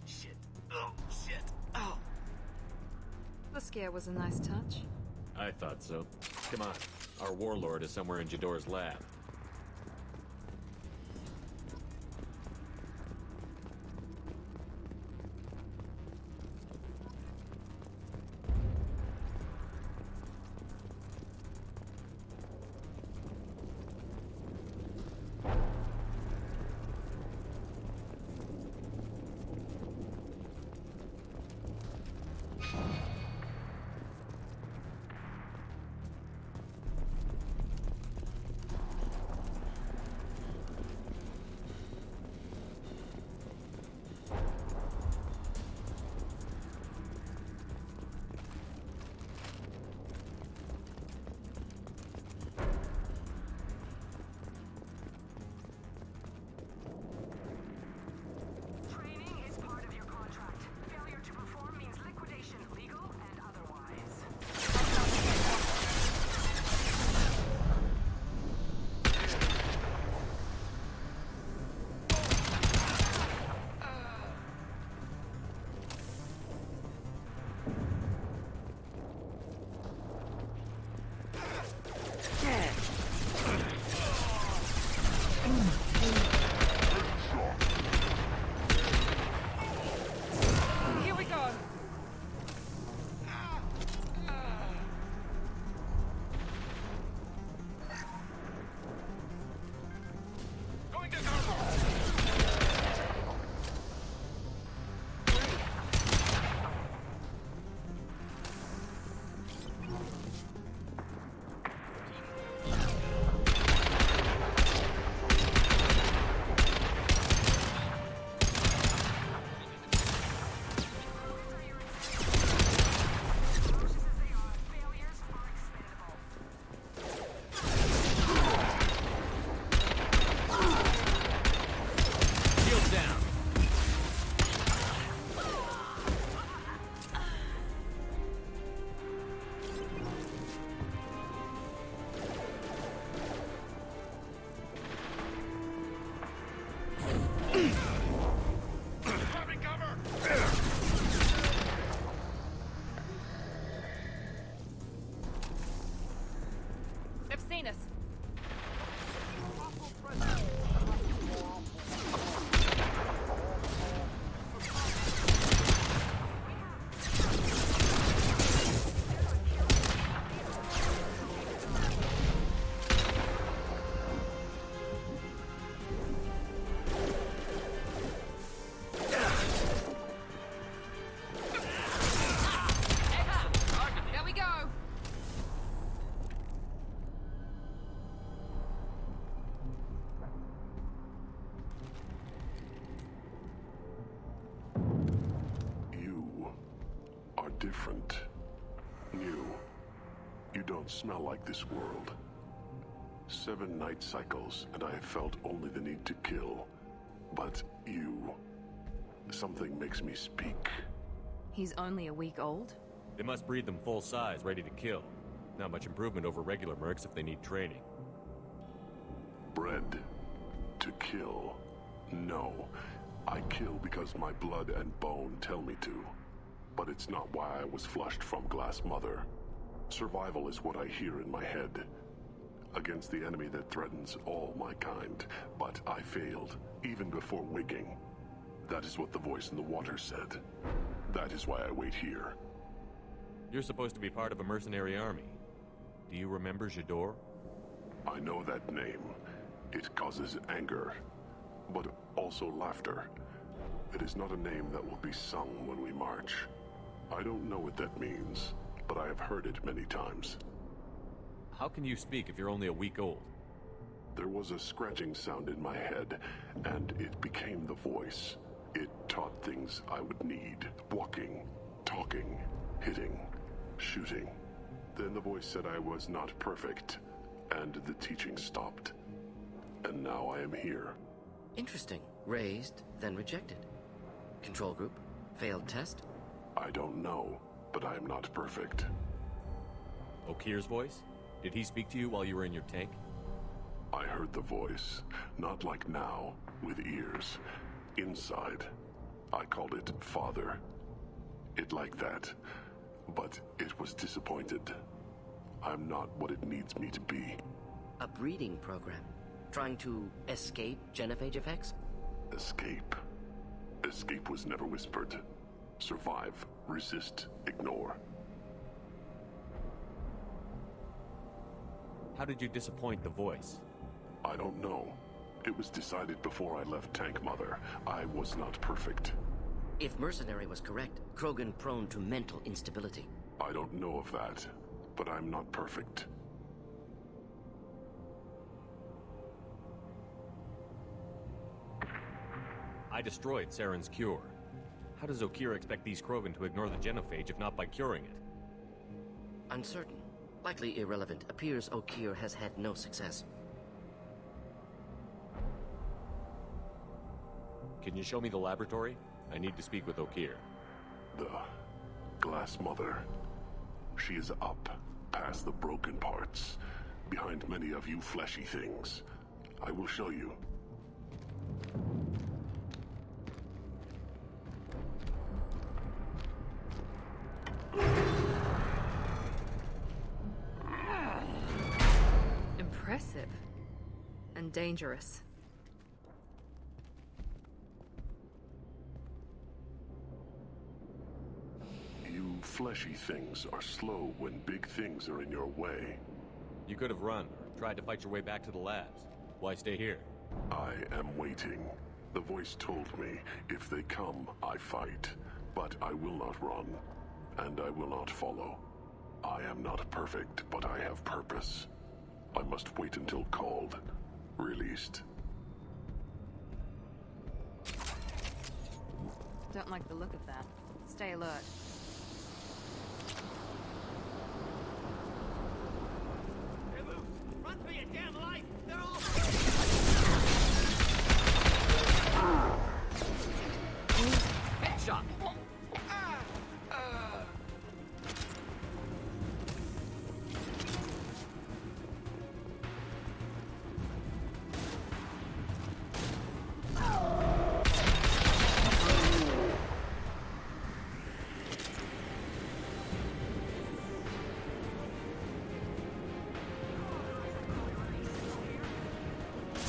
Shit. Oh, shit. Oh. The scare was a nice touch. I thought so. Come on. Our warlord is somewhere in Jador's lab. Different. New. You don't smell like this world. 7 night cycles, and I have felt only the need to kill. But you... something makes me speak. He's only a week old? They must breed them full size, ready to kill. Not much improvement over regular mercs if they need training. Bred to kill. No. I kill because my blood and bone tell me to. But it's not why I was flushed from Glass Mother. Survival is what I hear in my head. Against the enemy that threatens all my kind. But I failed, even before waking. That is what the voice in the water said. That is why I wait here. You're supposed to be part of a mercenary army. Do you remember J'dor? I know that name. It causes anger, but also laughter. It is not a name that will be sung when we march. I don't know what that means, but I have heard it many times. How can you speak if you're only a week old? There was a scratching sound in my head, and it became the voice. It taught things I would need. Walking, talking, hitting, shooting. Then the voice said I was not perfect, and the teaching stopped. And now I am here. Interesting. Raised, then rejected. Control group? Failed test? I don't know, but I am not perfect. Okeer's voice? Did he speak to you while you were in your tank? I heard the voice. Not like now, with ears. Inside. I called it Father. It like that. But it was disappointed. I'm not what it needs me to be. A breeding program? Trying to escape genophage effects? Escape. Escape was never whispered. Survive, resist, ignore. How did you disappoint the voice? I don't know. It was decided before I left Tank Mother. I was not perfect. If Mercenary was correct, Krogan prone to mental instability. I don't know of that, but I'm not perfect. I destroyed Saren's cure. How does Okeer expect these Krogan to ignore the genophage if not by curing it? Uncertain. Likely irrelevant. Appears Okeer has had no success. Can you show me the laboratory? I need to speak with Okeer. The Glass Mother. She is up, past the broken parts, behind many of you fleshy things. I will show you. Impressive. And dangerous. You fleshy things are slow when big things are in your way. You could have run, or tried to fight your way back to the labs. Why stay here? I am waiting. The voice told me, if they come, I fight. But I will not run, and I will not follow. I am not perfect, but I have purpose. I must wait until called, released. Don't like the look of that. Stay alert. Run for your damn life! They're all... Headshot!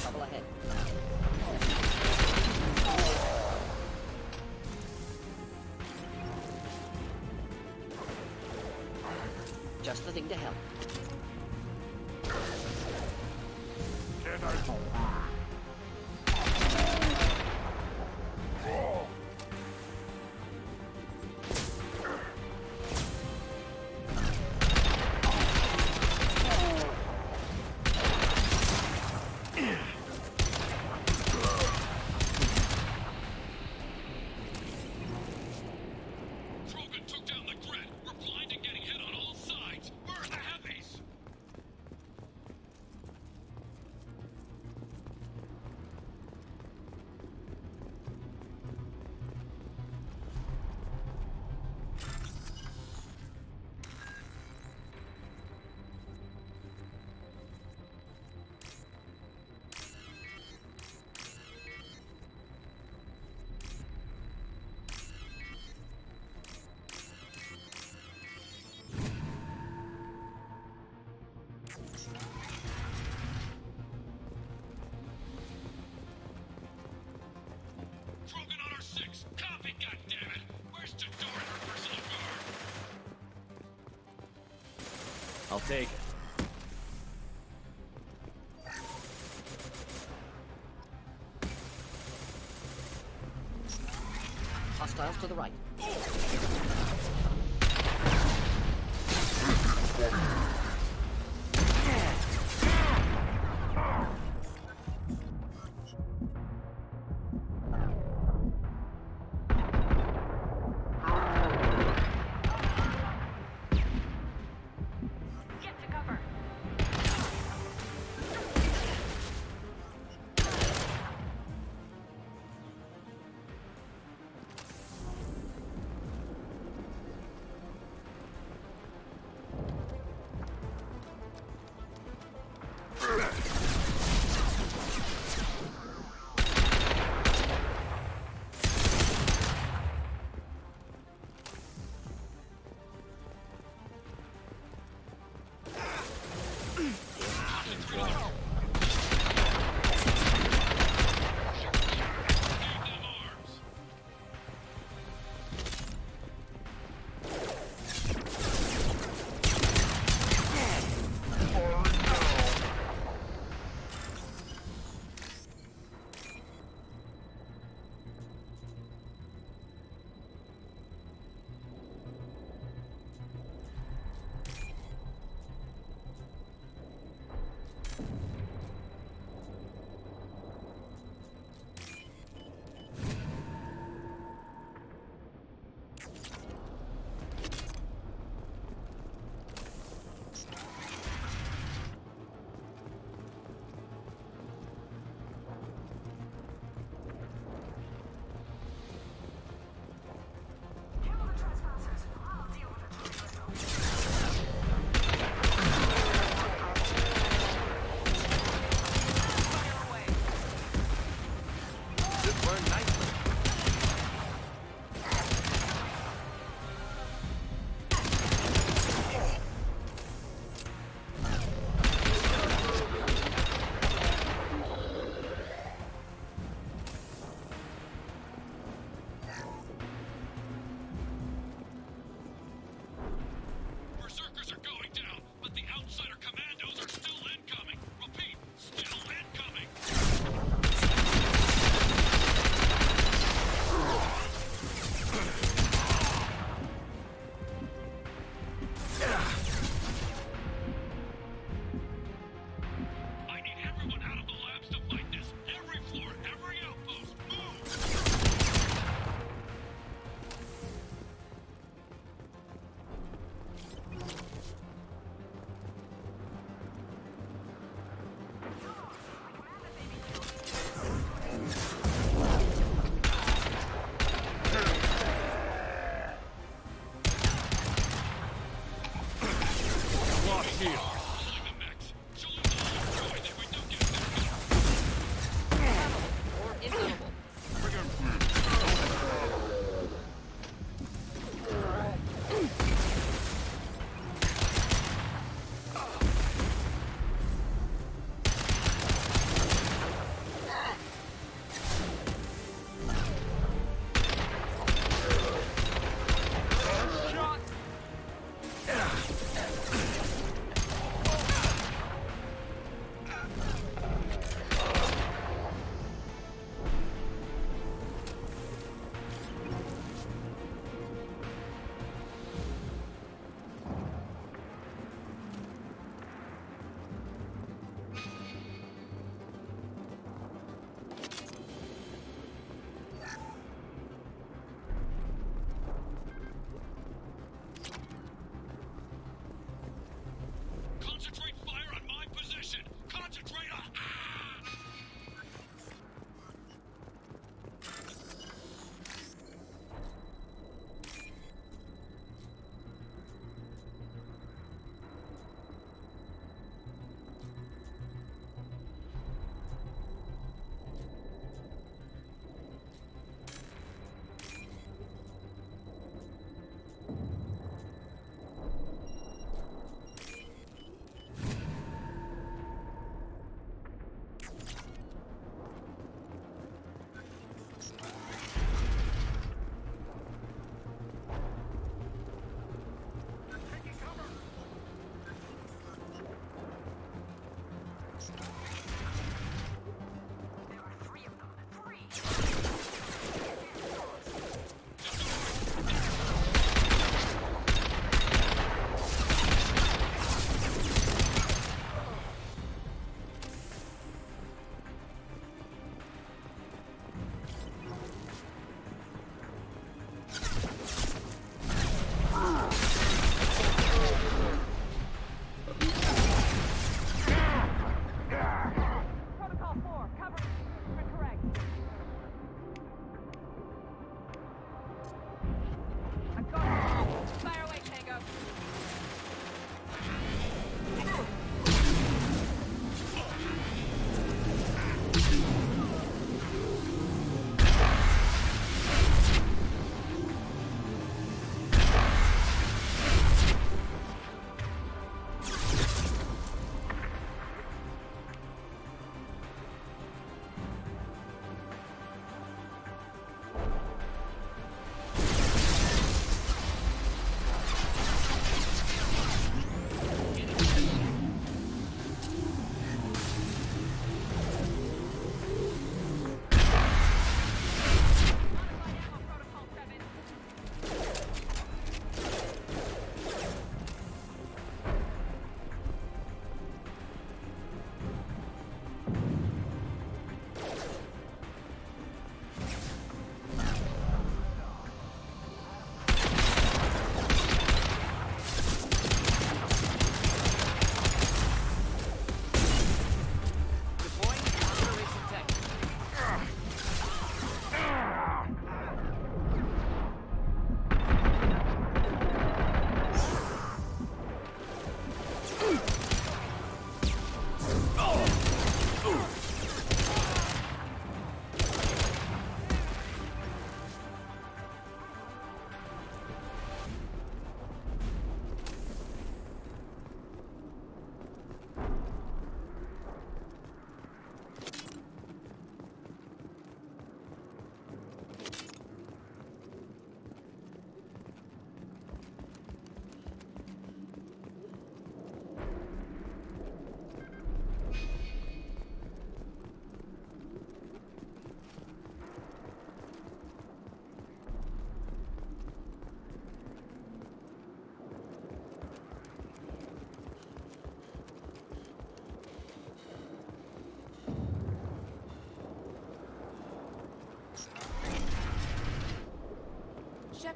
Trouble ahead. Just the thing to help. Krogan took down the grid. We're blind and getting hit on all sides. Where are the heavies? I'll take it. Hostiles to the right. Get to cover.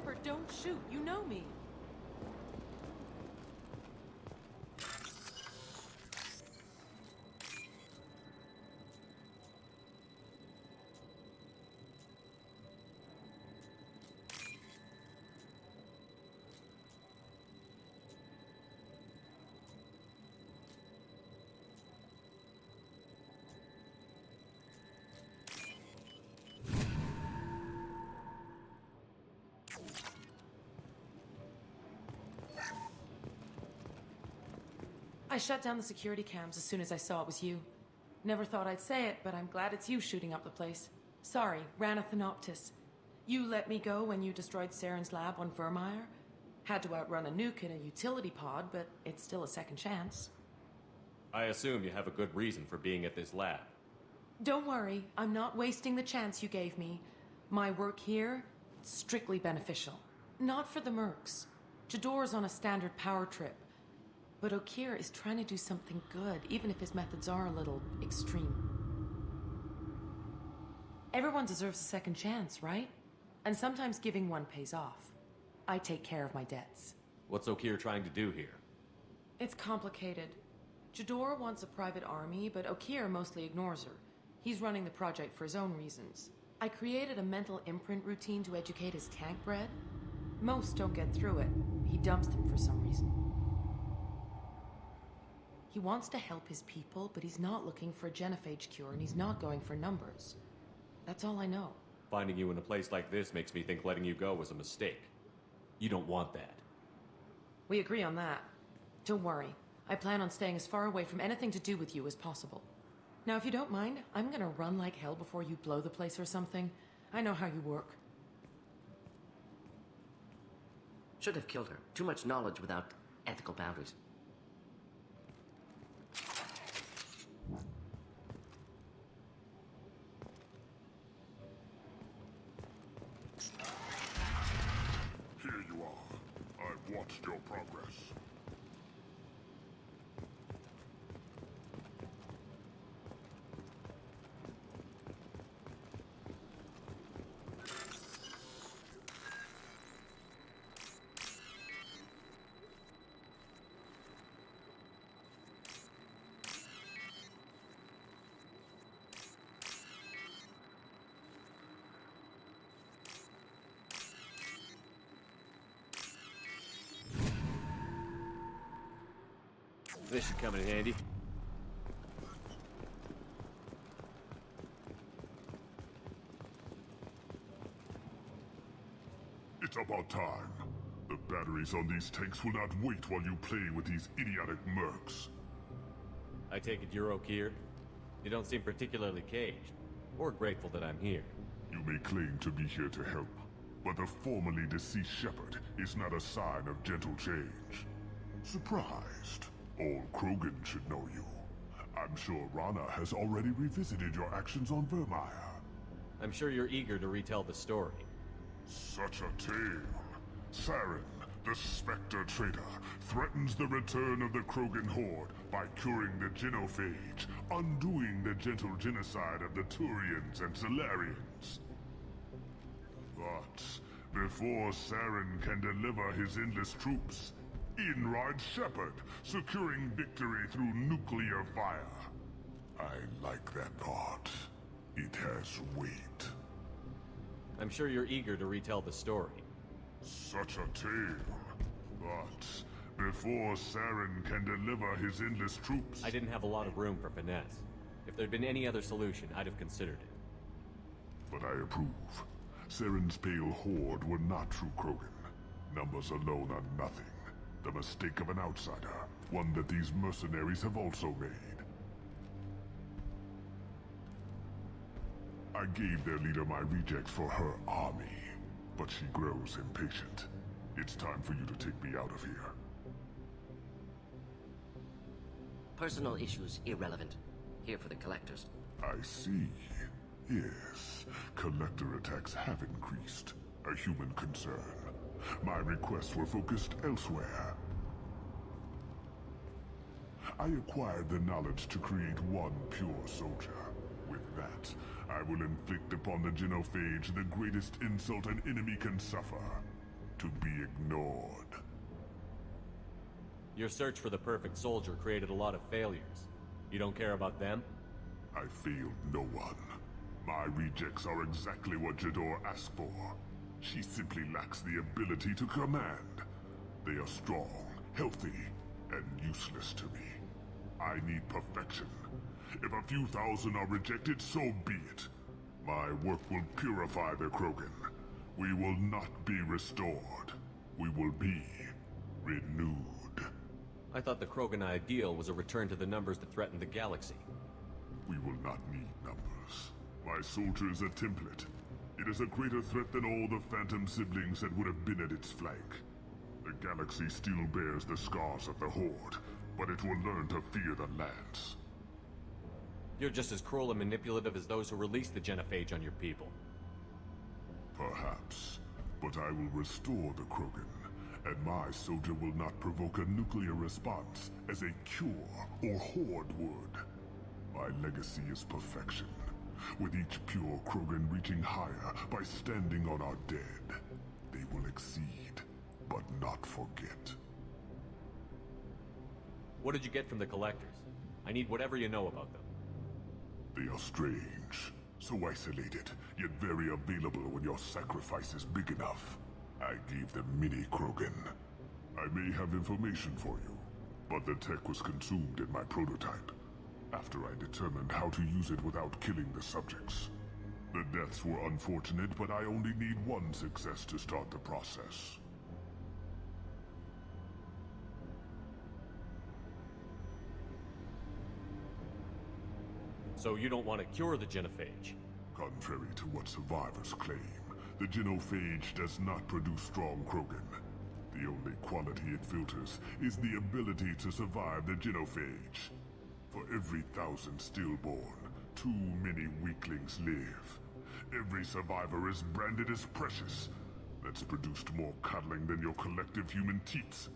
Shepard, don't shoot. You know me. I shut down the security cams as soon as I saw it was you. Never thought I'd say it, but I'm glad it's you shooting up the place. Sorry, Rana Thanoptis. You let me go when you destroyed Saren's lab on Vermeer. Had to outrun a nuke in a utility pod, but it's still a second chance. I assume you have a good reason for being at this lab. Don't worry, I'm not wasting the chance you gave me. My work here, strictly beneficial. Not for the mercs. Jador's on a standard power trip. But Okeer is trying to do something good, even if his methods are a little extreme. Everyone deserves a second chance, right? And sometimes giving one pays off. I take care of my debts. What's Okeer trying to do here? It's complicated. Jador wants a private army, but Okeer mostly ignores her. He's running the project for his own reasons. I created a mental imprint routine to educate his tank bred. Most don't get through it. He dumps them for some reason. He wants to help his people, but he's not looking for a genophage cure, and he's not going for numbers. That's all I know. Finding you in a place like this makes me think letting you go was a mistake. You don't want that. We agree on that. Don't worry. I plan on staying as far away from anything to do with you as possible. Now, if you don't mind, I'm gonna run like hell before you blow the place or something. I know how you work. Should have killed her. Too much knowledge without ethical boundaries. Here you are. I've watched your progress. This should come in handy. It's about time. The batteries on these tanks will not wait while you play with these idiotic mercs. I take it you're Okeer? You don't seem particularly caged, or grateful that I'm here. You may claim to be here to help, but the formerly deceased Shepard is not a sign of gentle change. Surprised? All Krogan should know you. I'm sure Rana has already revisited your actions on Vermeer. I'm sure you're eager to retell the story. Such a tale. Saren, the Spectre traitor, threatens the return of the Krogan horde by curing the genophage, undoing the gentle genocide of the Turians and Solarians. But before Saren can deliver his endless troops, in rides Shepard, securing victory through nuclear fire. I like that part. It has weight. I'm sure you're eager to retell the story. Such a tale. But before Saren can deliver his endless troops... I didn't have a lot of room for finesse. If there'd been any other solution, I'd have considered it. But I approve. Saren's pale horde were not true Krogan. Numbers alone are nothing. The mistake of an outsider, one that these mercenaries have also made. I gave their leader my rejects for her army, but she grows impatient. It's time for you to take me out of here. Personal issues irrelevant. Here for the collectors. I see. Yes, collector attacks have increased. A human concern. My requests were focused elsewhere. I acquired the knowledge to create one pure soldier. With that, I will inflict upon the genophage the greatest insult an enemy can suffer. to be ignored. Your search for the perfect soldier created a lot of failures. You don't care about them? I failed no one. My rejects are exactly what Jador asked for. She simply lacks the ability to command. They are strong, healthy, and useless to me. I need perfection. If a few thousand are rejected, so be it. My work will purify the Krogan. We will not be restored. We will be renewed. I thought the Krogan ideal was a return to the numbers that threatened the galaxy. We will not need numbers. My soldier is a template. It is a greater threat than all the Phantom siblings that would have been at its flank. The galaxy still bears the scars of the Horde, but it will learn to fear the Lance. You're just as cruel and manipulative as those who released the Genophage on your people. Perhaps, but I will restore the Krogan, and my soldier will not provoke a nuclear response as a cure or Horde would. My legacy is perfection, with each pure Krogan reaching higher by standing on our dead. They will exceed, but not forget. What did you get from the Collectors? I need whatever you know about them. They are strange, so isolated, yet very available when your sacrifice is big enough. I gave them mini Krogan. I may have information for you, but the tech was consumed in my prototype, after I determined how to use it without killing the subjects. The deaths were unfortunate, but I only need one success to start the process. So you don't want to cure the Genophage? Contrary to what survivors claim, the Genophage does not produce strong Krogan. The only quality it filters is the ability to survive the Genophage. For every 1,000 stillborn, too many weaklings live. Every survivor is branded as precious. That's produced more cuddling than your collective human teats.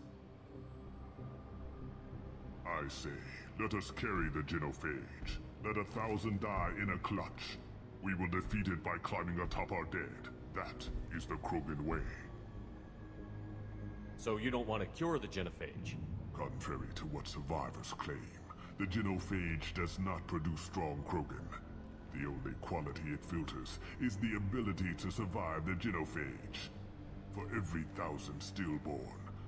I say, let us carry the Genophage. Let 1,000 die in a clutch. We will defeat it by climbing atop our dead. That is the Krogan way. So you don't want to cure the Genophage? Contrary to what survivors claim, the Genophage does not produce strong Krogan. The only quality it filters is the ability to survive the Genophage. For every 1,000 stillborn,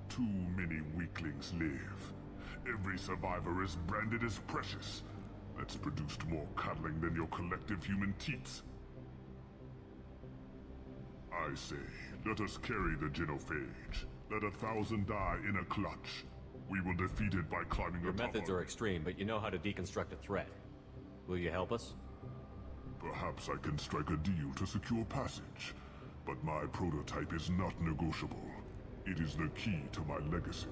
too many weaklings live. Every survivor is branded as precious. That's produced more cuddling than your collective human teats. I say, let us carry the Genophage. Let 1,000 die in a clutch. We will defeat it by climbing Your atop methods our... are extreme, but you know how to deconstruct a threat. Will you help us? Perhaps I can strike a deal to secure passage. But my prototype is not negotiable. It is the key to my legacy.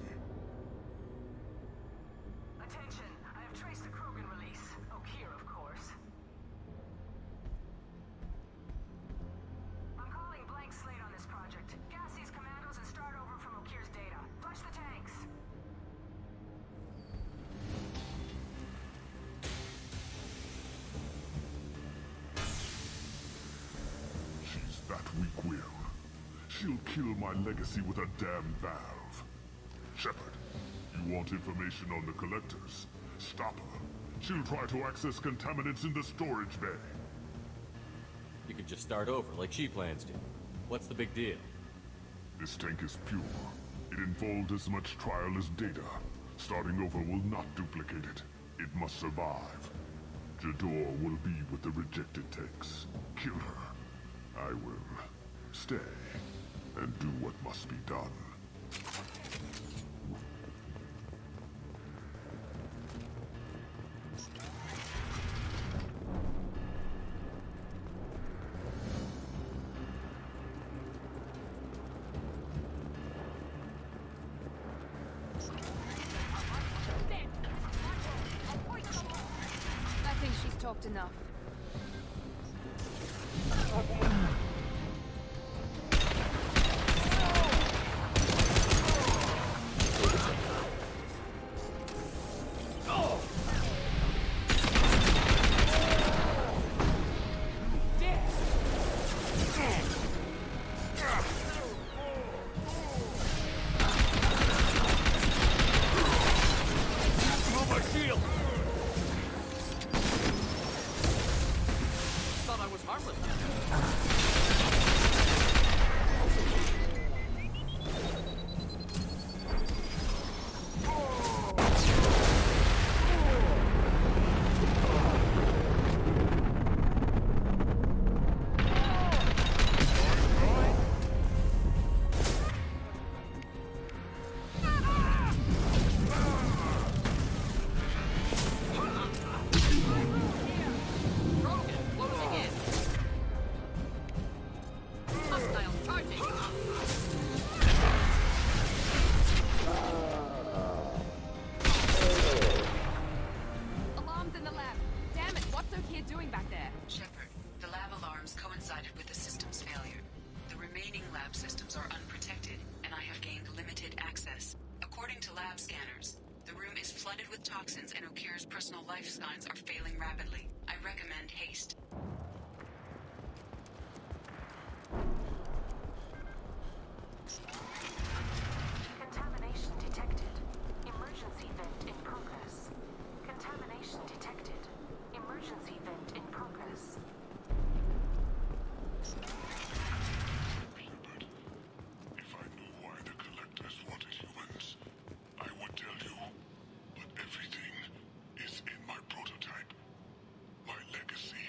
Attention, I have traced the Krogan release. Okeer, of course. I'm calling blank slate on this project. Gas these commandos and start over from Okeer's data. Flush the tanks. She's that weak-willed. She'll kill my legacy with a damn valve. Shepard, you want information on the Collectors? Stop her. She'll try to access contaminants in the storage bay. You could just start over, like she plans to. What's the big deal? This tank is pure. It involved as much trial as data. Starting over will not duplicate it. It must survive. Jador will be with the rejected tanks. Kill her. I will stay and do what must be done. I think she's talked enough. harmless. Alarms in the lab. Damn it, what's Okeer doing back there? Shepard, the lab alarms coincided with the system's failure. The remaining lab systems are unprotected, and I have gained limited access. According to lab scanners, the room is flooded with toxins and Okeer's personal life signs are failing rapidly. I recommend haste. Contamination detected. Emergency vent in progress. Contamination detected. Emergency vent in progress. If I knew why the Collectors wanted humans, I would tell you. But everything is in my prototype. My legacy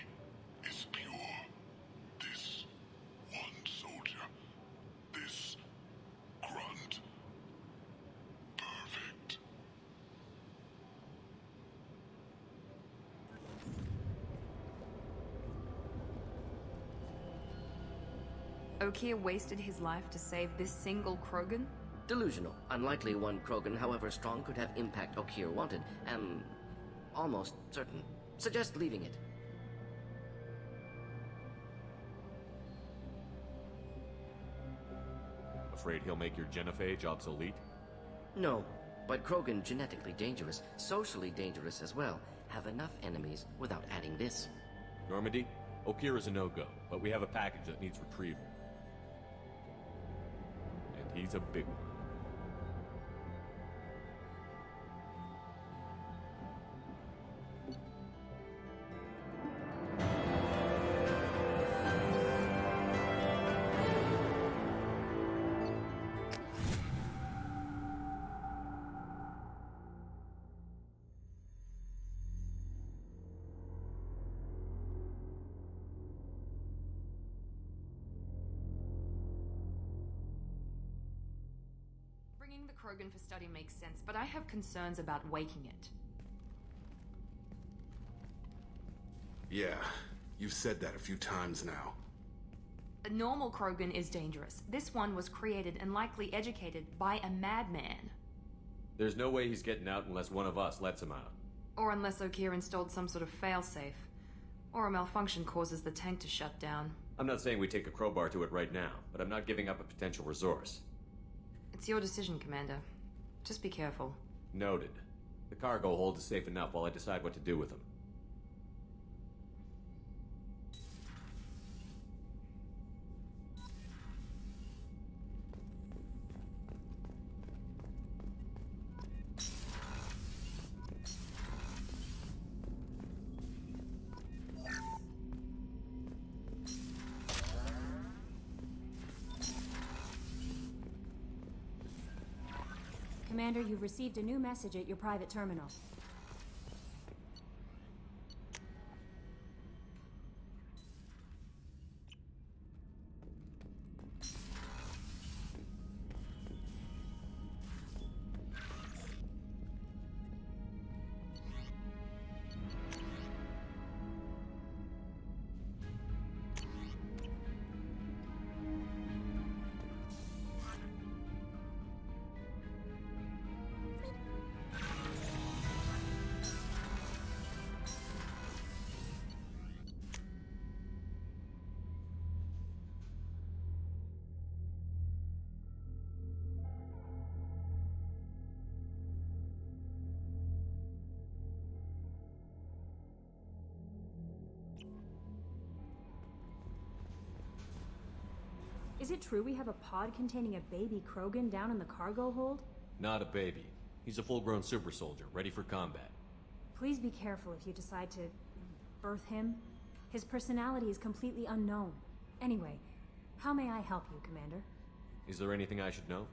is pure. This one soldier. This grunt. Perfect. Okeer wasted his life to save this single Krogan? Delusional. Unlikely one Krogan, however strong, could have impact Okeer wanted. Am almost certain. Suggest leaving it. Afraid he'll make your genophage obsolete? No, but Krogan genetically dangerous, socially dangerous as well. Have enough enemies without adding this. Normandy, Okeer is a no-go, but we have a package that needs retrieval. And he's a big one. Bringing the Krogan for study makes sense, but I have concerns about waking it. Yeah, you've said that a few times now. A normal Krogan is dangerous. This one was created and likely educated by a madman. There's no way he's getting out unless one of us lets him out. Or unless Okeer installed some sort of failsafe. Or a malfunction causes the tank to shut down. I'm not saying we take a crowbar to it right now, but I'm not giving up a potential resource. It's your decision, Commander. Just be careful. Noted. The cargo hold is safe enough while I decide what to do with them. Commander, you've received a new message at your private terminal. Is it true we have a pod containing a baby Krogan down in the cargo hold? Not a baby. He's a full-grown super soldier, ready for combat. Please be careful if you decide to birth him. His personality is completely unknown. Anyway, how may I help you, Commander? Is there anything I should know?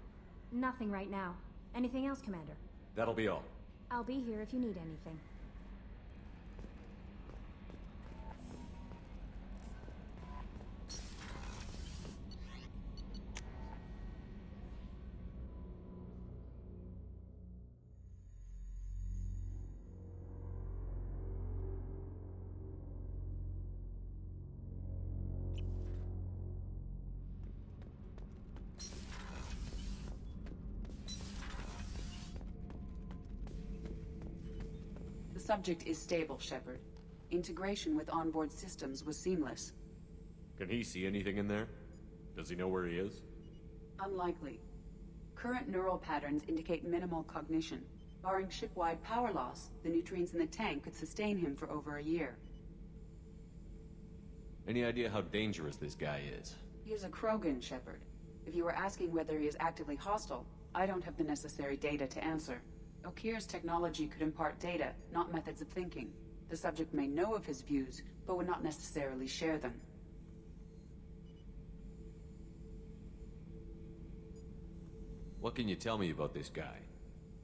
Nothing right now. Anything else, Commander? That'll be all. I'll be here if you need anything. The subject is stable, Shepard. Integration with onboard systems was seamless. Can he see anything in there? Does he know where he is? Unlikely. Current neural patterns indicate minimal cognition. Barring ship-wide power loss, the nutrients in the tank could sustain him for over a year. Any idea how dangerous this guy is? He is a Krogan, Shepard. If you were asking whether he is actively hostile, I don't have the necessary data to answer. Okeer's technology could impart data, not methods of thinking. The subject may know of his views, but would not necessarily share them. What can you tell me about this guy?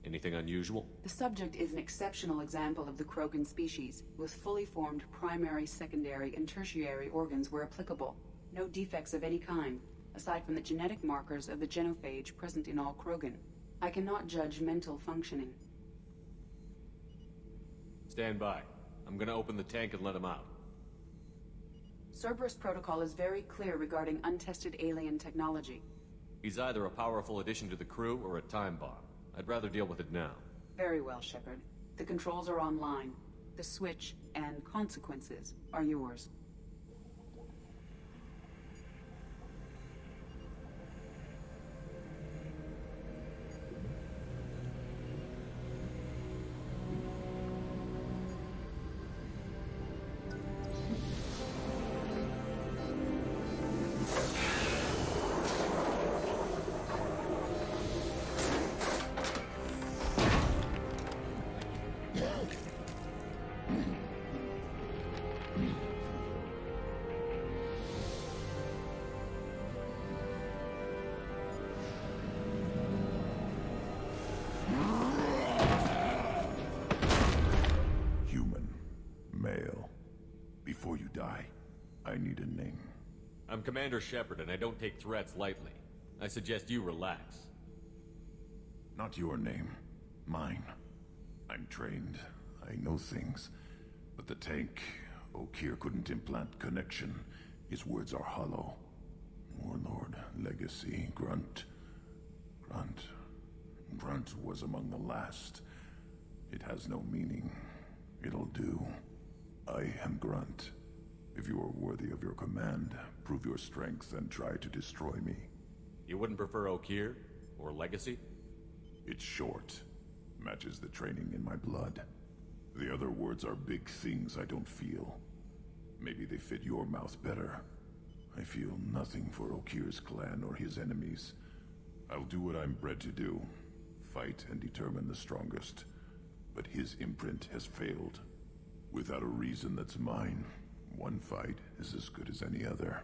Anything unusual? The subject is an exceptional example of the Krogan species, with fully formed primary, secondary, and tertiary organs where applicable. No defects of any kind, aside from the genetic markers of the genophage present in all Krogan. I cannot judge mental functioning. Stand by. I'm gonna open the tank and let him out. Cerberus protocol is very clear regarding untested alien technology. He's either a powerful addition to the crew or a time bomb. I'd rather deal with it now. Very well, Shepard. The controls are online. The switch and consequences are yours. I'm Commander Shepard, and I don't take threats lightly. I suggest you relax. Not your name. Mine. I'm trained. I know things. But the tank, Okeer couldn't implant connection. His words are hollow. Warlord, Legacy, Grunt. Grunt was among the last. It has no meaning. It'll do. I am Grunt. If you are worthy of your command, prove your strength and try to destroy me. You wouldn't prefer Okeer? Or Legacy? It's short. Matches the training in my blood. The other words are big things I don't feel. Maybe they fit your mouth better. I feel nothing for Okeer's clan or his enemies. I'll do what I'm bred to do. Fight and determine the strongest. But his imprint has failed. Without a reason that's mine, one fight is as good as any other.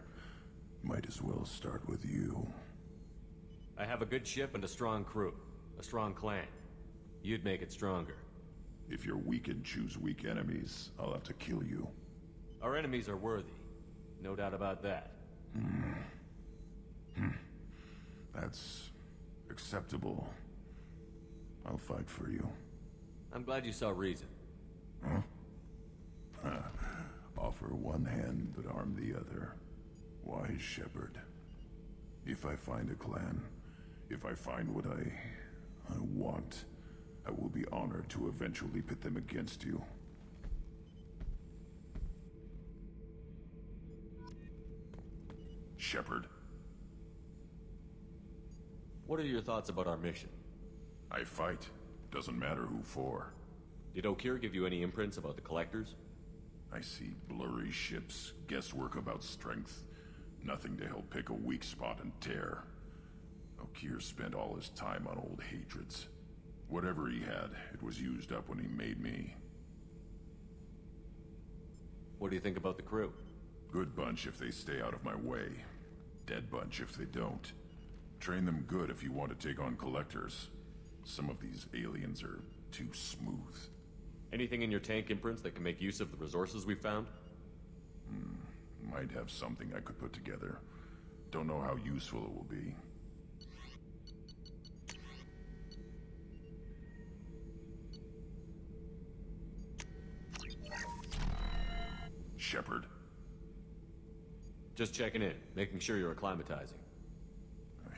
Might as well start with you. I have a good ship and a strong crew. A strong clan. You'd make it stronger. If you're weak and choose weak enemies, I'll have to kill you. Our enemies are worthy. No doubt about that. That's acceptable. I'll fight for you. I'm glad you saw reason. Huh? Offer one hand, but arm the other. Wise Shepard. If I find a clan, if I find what I want, I will be honored to eventually pit them against you. Shepard. What are your thoughts about our mission? I fight. Doesn't matter who for. Did Okeer give you any imprints about the Collectors? I see blurry ships, guesswork about strength. Nothing to help pick a weak spot and tear. Okeer spent all his time on old hatreds. Whatever he had, it was used up when he made me. What do you think about the crew? Good bunch if they stay out of my way. Dead bunch if they don't. Train them good if you want to take on collectors. Some of these aliens are too smooth. Anything in your tank imprints that can make use of the resources we found? Might have something I could put together. Don't know how useful it will be. Shepard. Just checking in, making sure you're acclimatizing.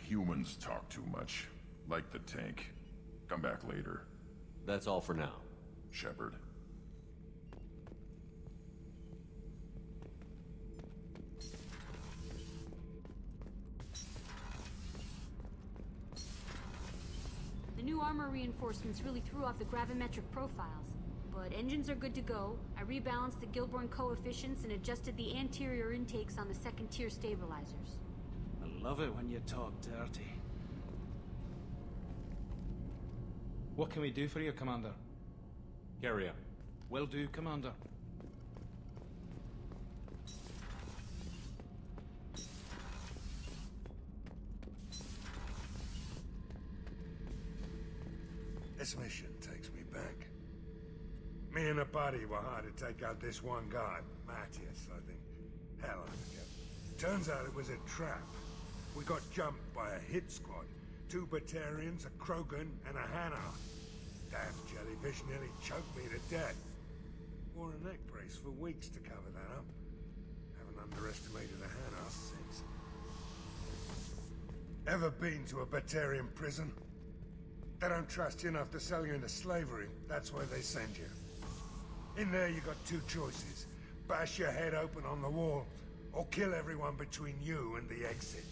Humans talk too much. Like the tank. Come back later. That's all for now. Shepard. The new armor reinforcements really threw off the gravimetric profiles. But engines are good to go. I rebalanced the Gilborn coefficients and adjusted the anterior intakes on the second-tier stabilizers. I love it when you talk dirty. What can we do for you, Commander? Carry on. Will do, Commander. This mission takes me back. Me and a buddy were hired to take out this one guy, Matthias, I think. Hell, I forget. Turns out it was a trap. We got jumped by a hit squad. 2 Batarians, a Krogan, and a Hanar. Damn jellyfish nearly choked me to death. Wore a neck brace for weeks to cover that up. Haven't underestimated a Hanar since. Ever been to a Batarian prison? They don't trust you enough to sell you into slavery. That's where they send you. In there, you got 2 choices. Bash your head open on the wall, or kill everyone between you and the exit.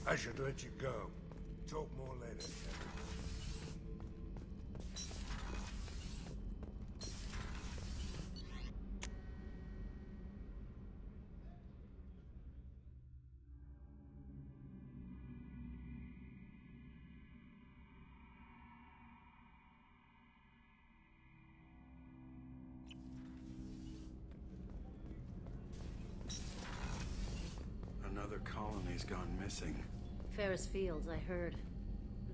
I should let you go. Talk more later. Another colony's gone missing. Ferris Fields, I heard.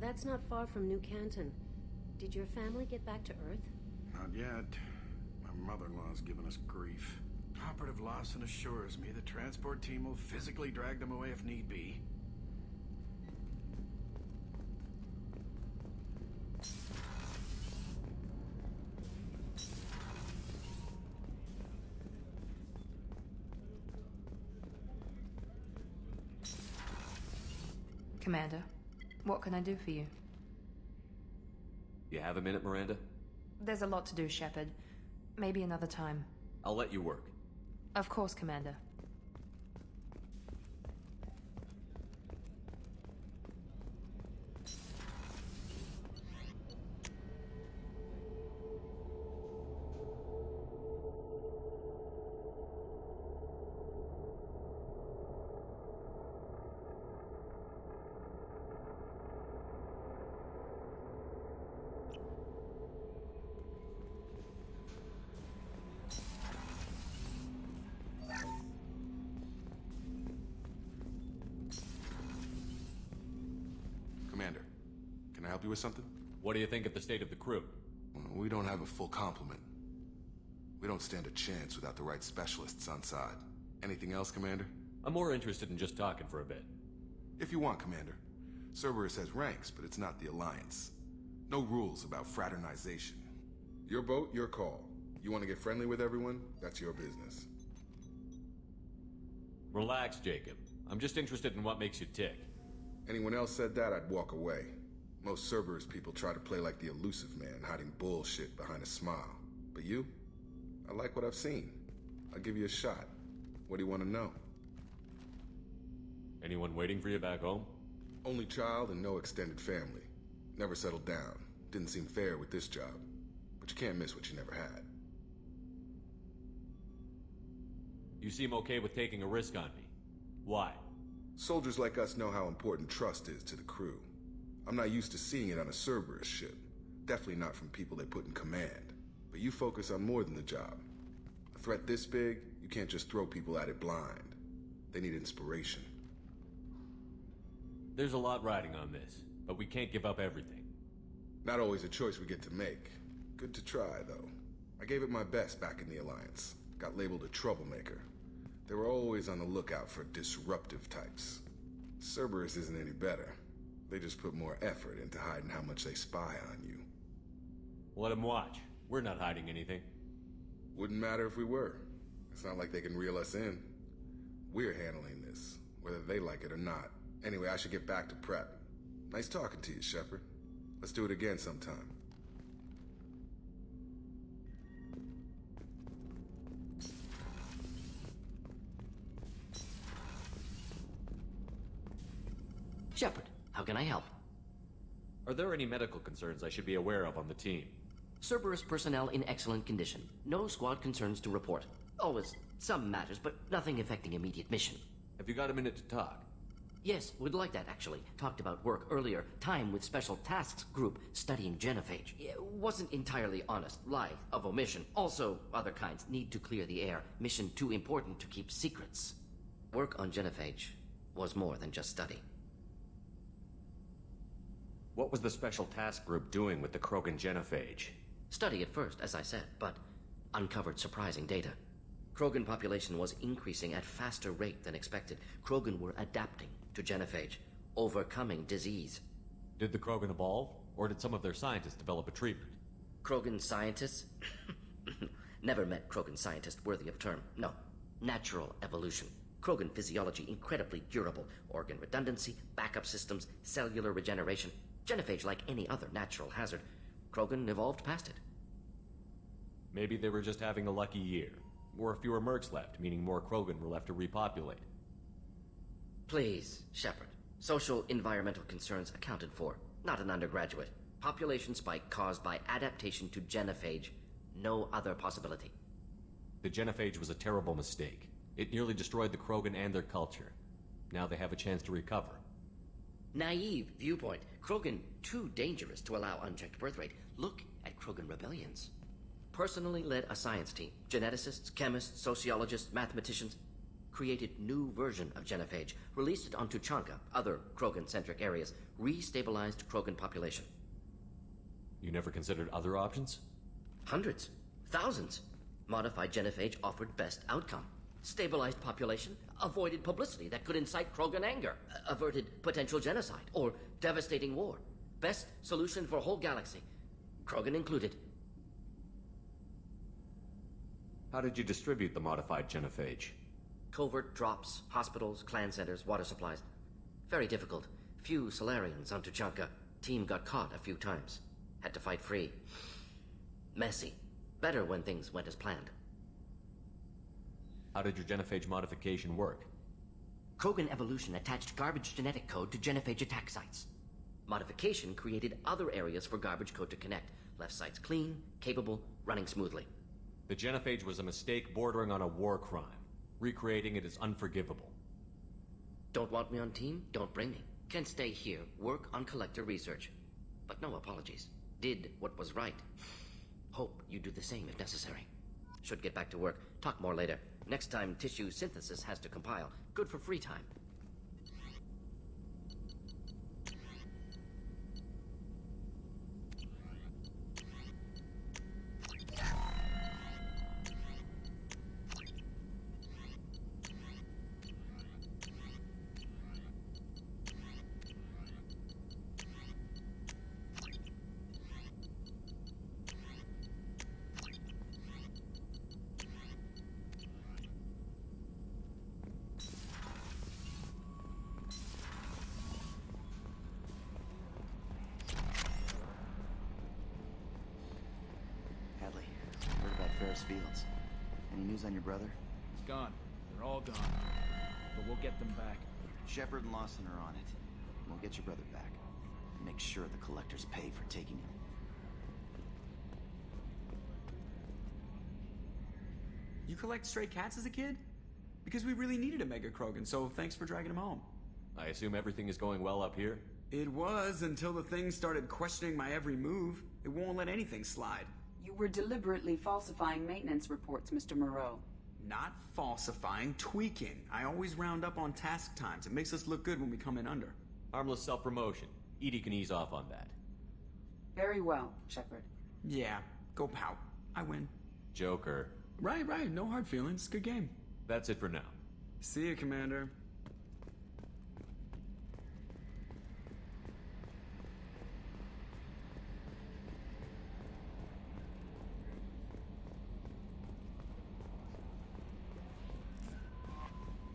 That's not far from New Canton. Did your family get back to Earth? Not yet. My mother-in-law's giving us grief. Operative Lawson assures me the transport team will physically drag them away if need be. Commander, what can I do for you? You have a minute, Miranda? There's a lot to do, Shepard. Maybe another time. I'll let you work. Of course, Commander. Commander, can I help you with something? What do you think of the state of the crew? We don't have a full complement. We don't stand a chance without the right specialists on side. Anything else, Commander? I'm more interested in just talking for a bit. If you want, Commander. Cerberus has ranks, but it's not the Alliance. No rules about fraternization. Your boat, your call. You want to get friendly with everyone? That's your business. Relax, Jacob. I'm just interested in what makes you tick. Anyone else said that, I'd walk away. Most Cerberus people try to play like the elusive man, hiding bullshit behind a smile. But you? I like what I've seen. I'll give you a shot. What do you want to know? Anyone waiting for you back home? Only child and no extended family. Never settled down. Didn't seem fair with this job. But you can't miss what you never had. You seem okay with taking a risk on me. Why? Soldiers like us know how important trust is to the crew. I'm not used to seeing it on a Cerberus ship. Definitely not from people they put in command. But you focus on more than the job. A threat this big, you can't just throw people at it blind. They need inspiration. There's a lot riding on this, but we can't give up everything. Not always a choice we get to make. Good to try, though. I gave it my best back in the Alliance. Got labeled a troublemaker. They were always on the lookout for disruptive types. Cerberus isn't any better. They just put more effort into hiding how much they spy on you. Let them watch. We're not hiding anything. Wouldn't matter if we were. It's not like they can reel us in. We're handling this, whether they like it or not. Anyway, I should get back to prep. Nice talking to you, Shepard. Let's do it again sometime. Shepard, how can I help? Are there any medical concerns I should be aware of on the team? Cerberus personnel in excellent condition. No squad concerns to report. Always some matters, but nothing affecting immediate mission. Have you got a minute to talk? Yes, would like that actually. Talked about work earlier. Time with Special Tasks Group studying genophage. It wasn't entirely honest. Lie of omission. Also, other kinds. Need to clear the air. Mission too important to keep secrets. Work on genophage was more than just study. What was the Special Task Group doing with the Krogan genophage? Study at first, as I said, but uncovered surprising data. Krogan population was increasing at faster rate than expected. Krogan were adapting to genophage, overcoming disease. Did the Krogan evolve, or did some of their scientists develop a treatment? Krogan scientists? Never met Krogan scientist worthy of term. No. Natural evolution. Krogan physiology incredibly durable. Organ redundancy, backup systems, cellular regeneration. Genophage like any other natural hazard. Krogan evolved past it. Maybe they were just having a lucky year. Or fewer mercs left, meaning more Krogan were left to repopulate. Please, Shepard. Social environmental concerns accounted for. Not an undergraduate. Population spike caused by adaptation to genophage. No other possibility. The genophage was a terrible mistake. It nearly destroyed the Krogan and their culture. Now they have a chance to recover. Naive viewpoint. Krogan too dangerous to allow unchecked birth rate. Look at Krogan rebellions. Personally led a science team. Geneticists, chemists, sociologists, mathematicians. Created new version of genophage. Released it on Tuchanka, other Krogan-centric areas. Restabilized Krogan population. You never considered other options? Hundreds. Thousands. Modified genophage offered best outcome. Stabilized population, avoided publicity that could incite Krogan anger, averted potential genocide, or devastating war. Best solution for whole galaxy. Krogan included. How did you distribute the modified genophage? Covert drops, hospitals, clan centers, water supplies. Very difficult. Few Solarians on Tuchanka. Team got caught a few times. Had to fight free. Messy. Better when things went as planned. How did your genophage modification work? Krogan evolution attached garbage genetic code to genophage attack sites. Modification created other areas for garbage code to connect. Left sites clean, capable, running smoothly. The genophage was a mistake bordering on a war crime. Recreating it is unforgivable. Don't want me on team? Don't bring me. Can stay here, work on collector research. But no apologies. Did what was right. Hope you do the same if necessary. Should get back to work. Talk more later. Next time tissue synthesis has to compile. Good for free time. Ferris Fields. Any news on your brother? He's gone. They're all gone. But we'll get them back. Shepard and Lawson are on it. We'll get your brother back. And make sure the collectors pay for taking him. You collect stray cats as a kid? Because we really needed a Mega Krogan, so thanks for dragging him home. I assume everything is going well up here? It was until the thing started questioning my every move. It won't let anything slide. You were deliberately falsifying maintenance reports, Mr. Moreau. Not falsifying, tweaking. I always round up on task times. It makes us look good when we come in under. Harmless self-promotion. Edie can ease off on that. Very well, Shepard. Yeah, go pout. I win. Joker. Right. No hard feelings. Good game. That's it for now. See you, Commander.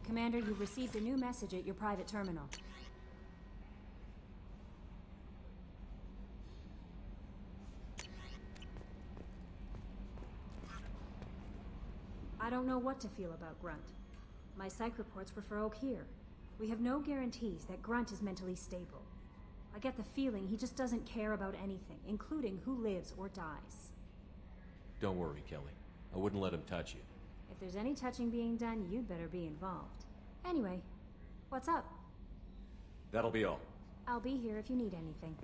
Commander, you've received a new message at your private terminal. I don't know what to feel about Grunt. My psych reports were for Okeer. We have no guarantees that Grunt is mentally stable. I get the feeling he just doesn't care about anything, including who lives or dies. Don't worry, Kelly. I wouldn't let him touch you. If there's any touching being done, you'd better be involved. Anyway, what's up? That'll be all. I'll be here if you need anything.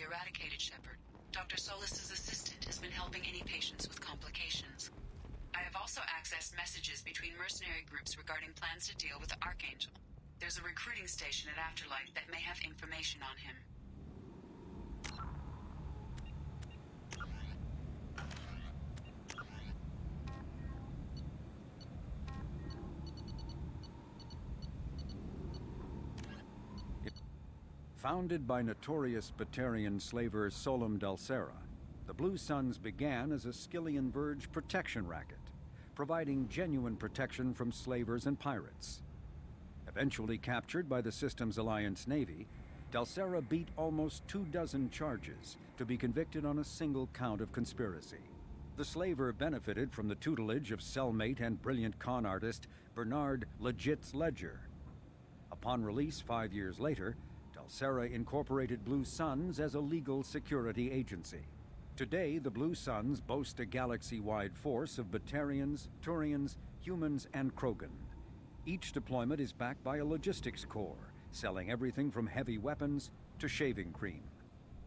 Eradicated, Shepard. Dr. Solis' assistant has been helping any patients with complications. I have also accessed messages between mercenary groups regarding plans to deal with the Archangel. There's a recruiting station at Afterlight that may have information on him. Founded by notorious Batarian slaver Solum Dulcera, the Blue Suns began as a Skyllian Verge protection racket, providing genuine protection from slavers and pirates. Eventually captured by the Systems Alliance Navy, Dulcera beat almost 24 charges to be convicted on a single count of conspiracy. The slaver benefited from the tutelage of cellmate and brilliant con artist Bernard Legitz Ledger. Upon release 5 years later, Dulcera incorporated Blue Suns as a legal security agency. Today, the Blue Suns boast a galaxy-wide force of Batarians, Turians, humans, and Krogan. Each deployment is backed by a logistics corps, selling everything from heavy weapons to shaving cream.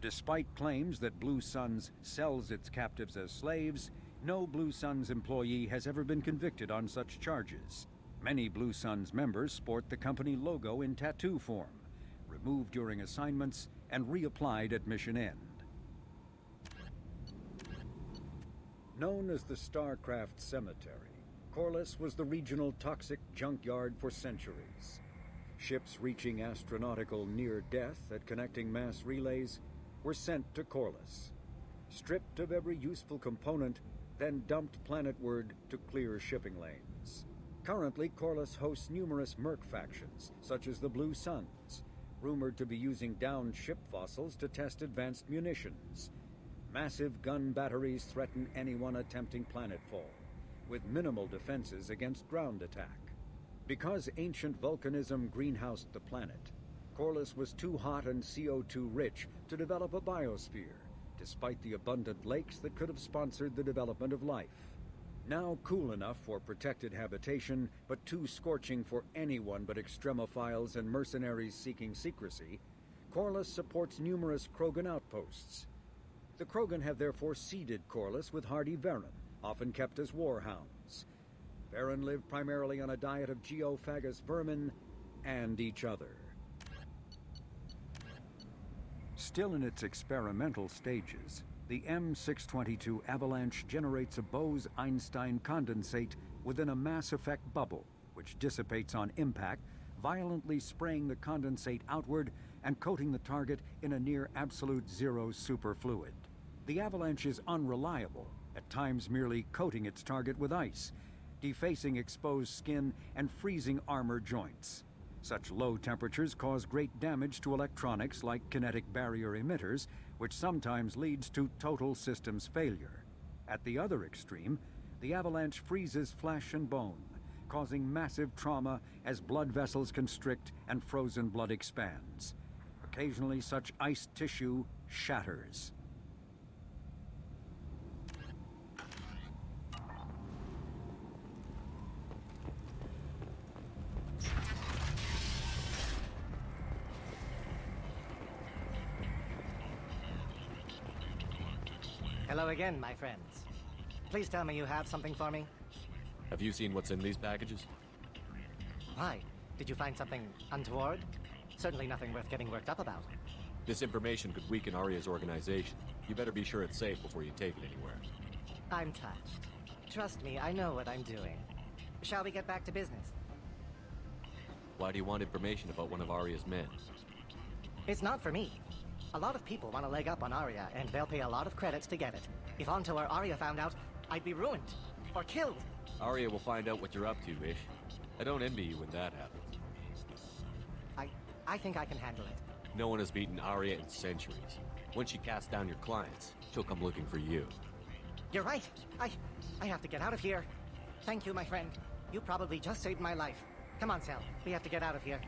Despite claims that Blue Suns sells its captives as slaves, no Blue Suns employee has ever been convicted on such charges. Many Blue Suns members sport the company logo in tattoo form, removed during assignments and reapplied at mission end. Known as the Starcraft Cemetery, Corliss was the regional toxic junkyard for centuries. Ships reaching astronautical near-death at connecting mass relays were sent to Corliss, stripped of every useful component, then dumped planetward to clear shipping lanes. Currently, Corliss hosts numerous merc factions, such as the Blue Suns, rumored to be using downed ship fossils to test advanced munitions. Massive gun batteries threaten anyone attempting planetfall, with minimal defenses against ground attack. Because ancient volcanism greenhoused the planet, Corliss was too hot and CO2 rich to develop a biosphere, despite the abundant lakes that could have sponsored the development of life. Now cool enough for protected habitation, but too scorching for anyone but extremophiles and mercenaries seeking secrecy, Corliss supports numerous Krogan outposts. The Krogan have therefore seeded Corliss with hardy Varen, often kept as warhounds. Varen live primarily on a diet of geophagous vermin and each other. Still in its experimental stages, the M622 Avalanche generates a Bose-Einstein condensate within a mass effect bubble, which dissipates on impact, violently spraying the condensate outward and coating the target in a near absolute zero superfluid. The Avalanche is unreliable, at times merely coating its target with ice, defacing exposed skin and freezing armor joints. Such low temperatures cause great damage to electronics like kinetic barrier emitters, which sometimes leads to total systems failure. At the other extreme, the Avalanche freezes flesh and bone, causing massive trauma as blood vessels constrict and frozen blood expands. Occasionally, such iced tissue shatters. Hello again, my friends. Please tell me you have something for me. Have you seen what's in these packages? Why? Did you find something untoward? Certainly nothing worth getting worked up about. This information could weaken Aria's organization. You better be sure it's safe before you take it anywhere. I'm touched. Trust me, I know what I'm doing. Shall we get back to business? Why do you want information about one of Aria's men? It's not for me. A lot of people want a leg up on Aria, and they'll pay a lot of credits to get it. If Onto or Aria found out, I'd be ruined. Or killed. Aria will find out what you're up to, Ish. I don't envy you when that happens. I think I can handle it. No one has beaten Aria in centuries. When she casts down your clients, she'll come looking for you. You're right. I have to get out of here. Thank you, my friend. You probably just saved my life. Come on, Sal. We have to get out of here.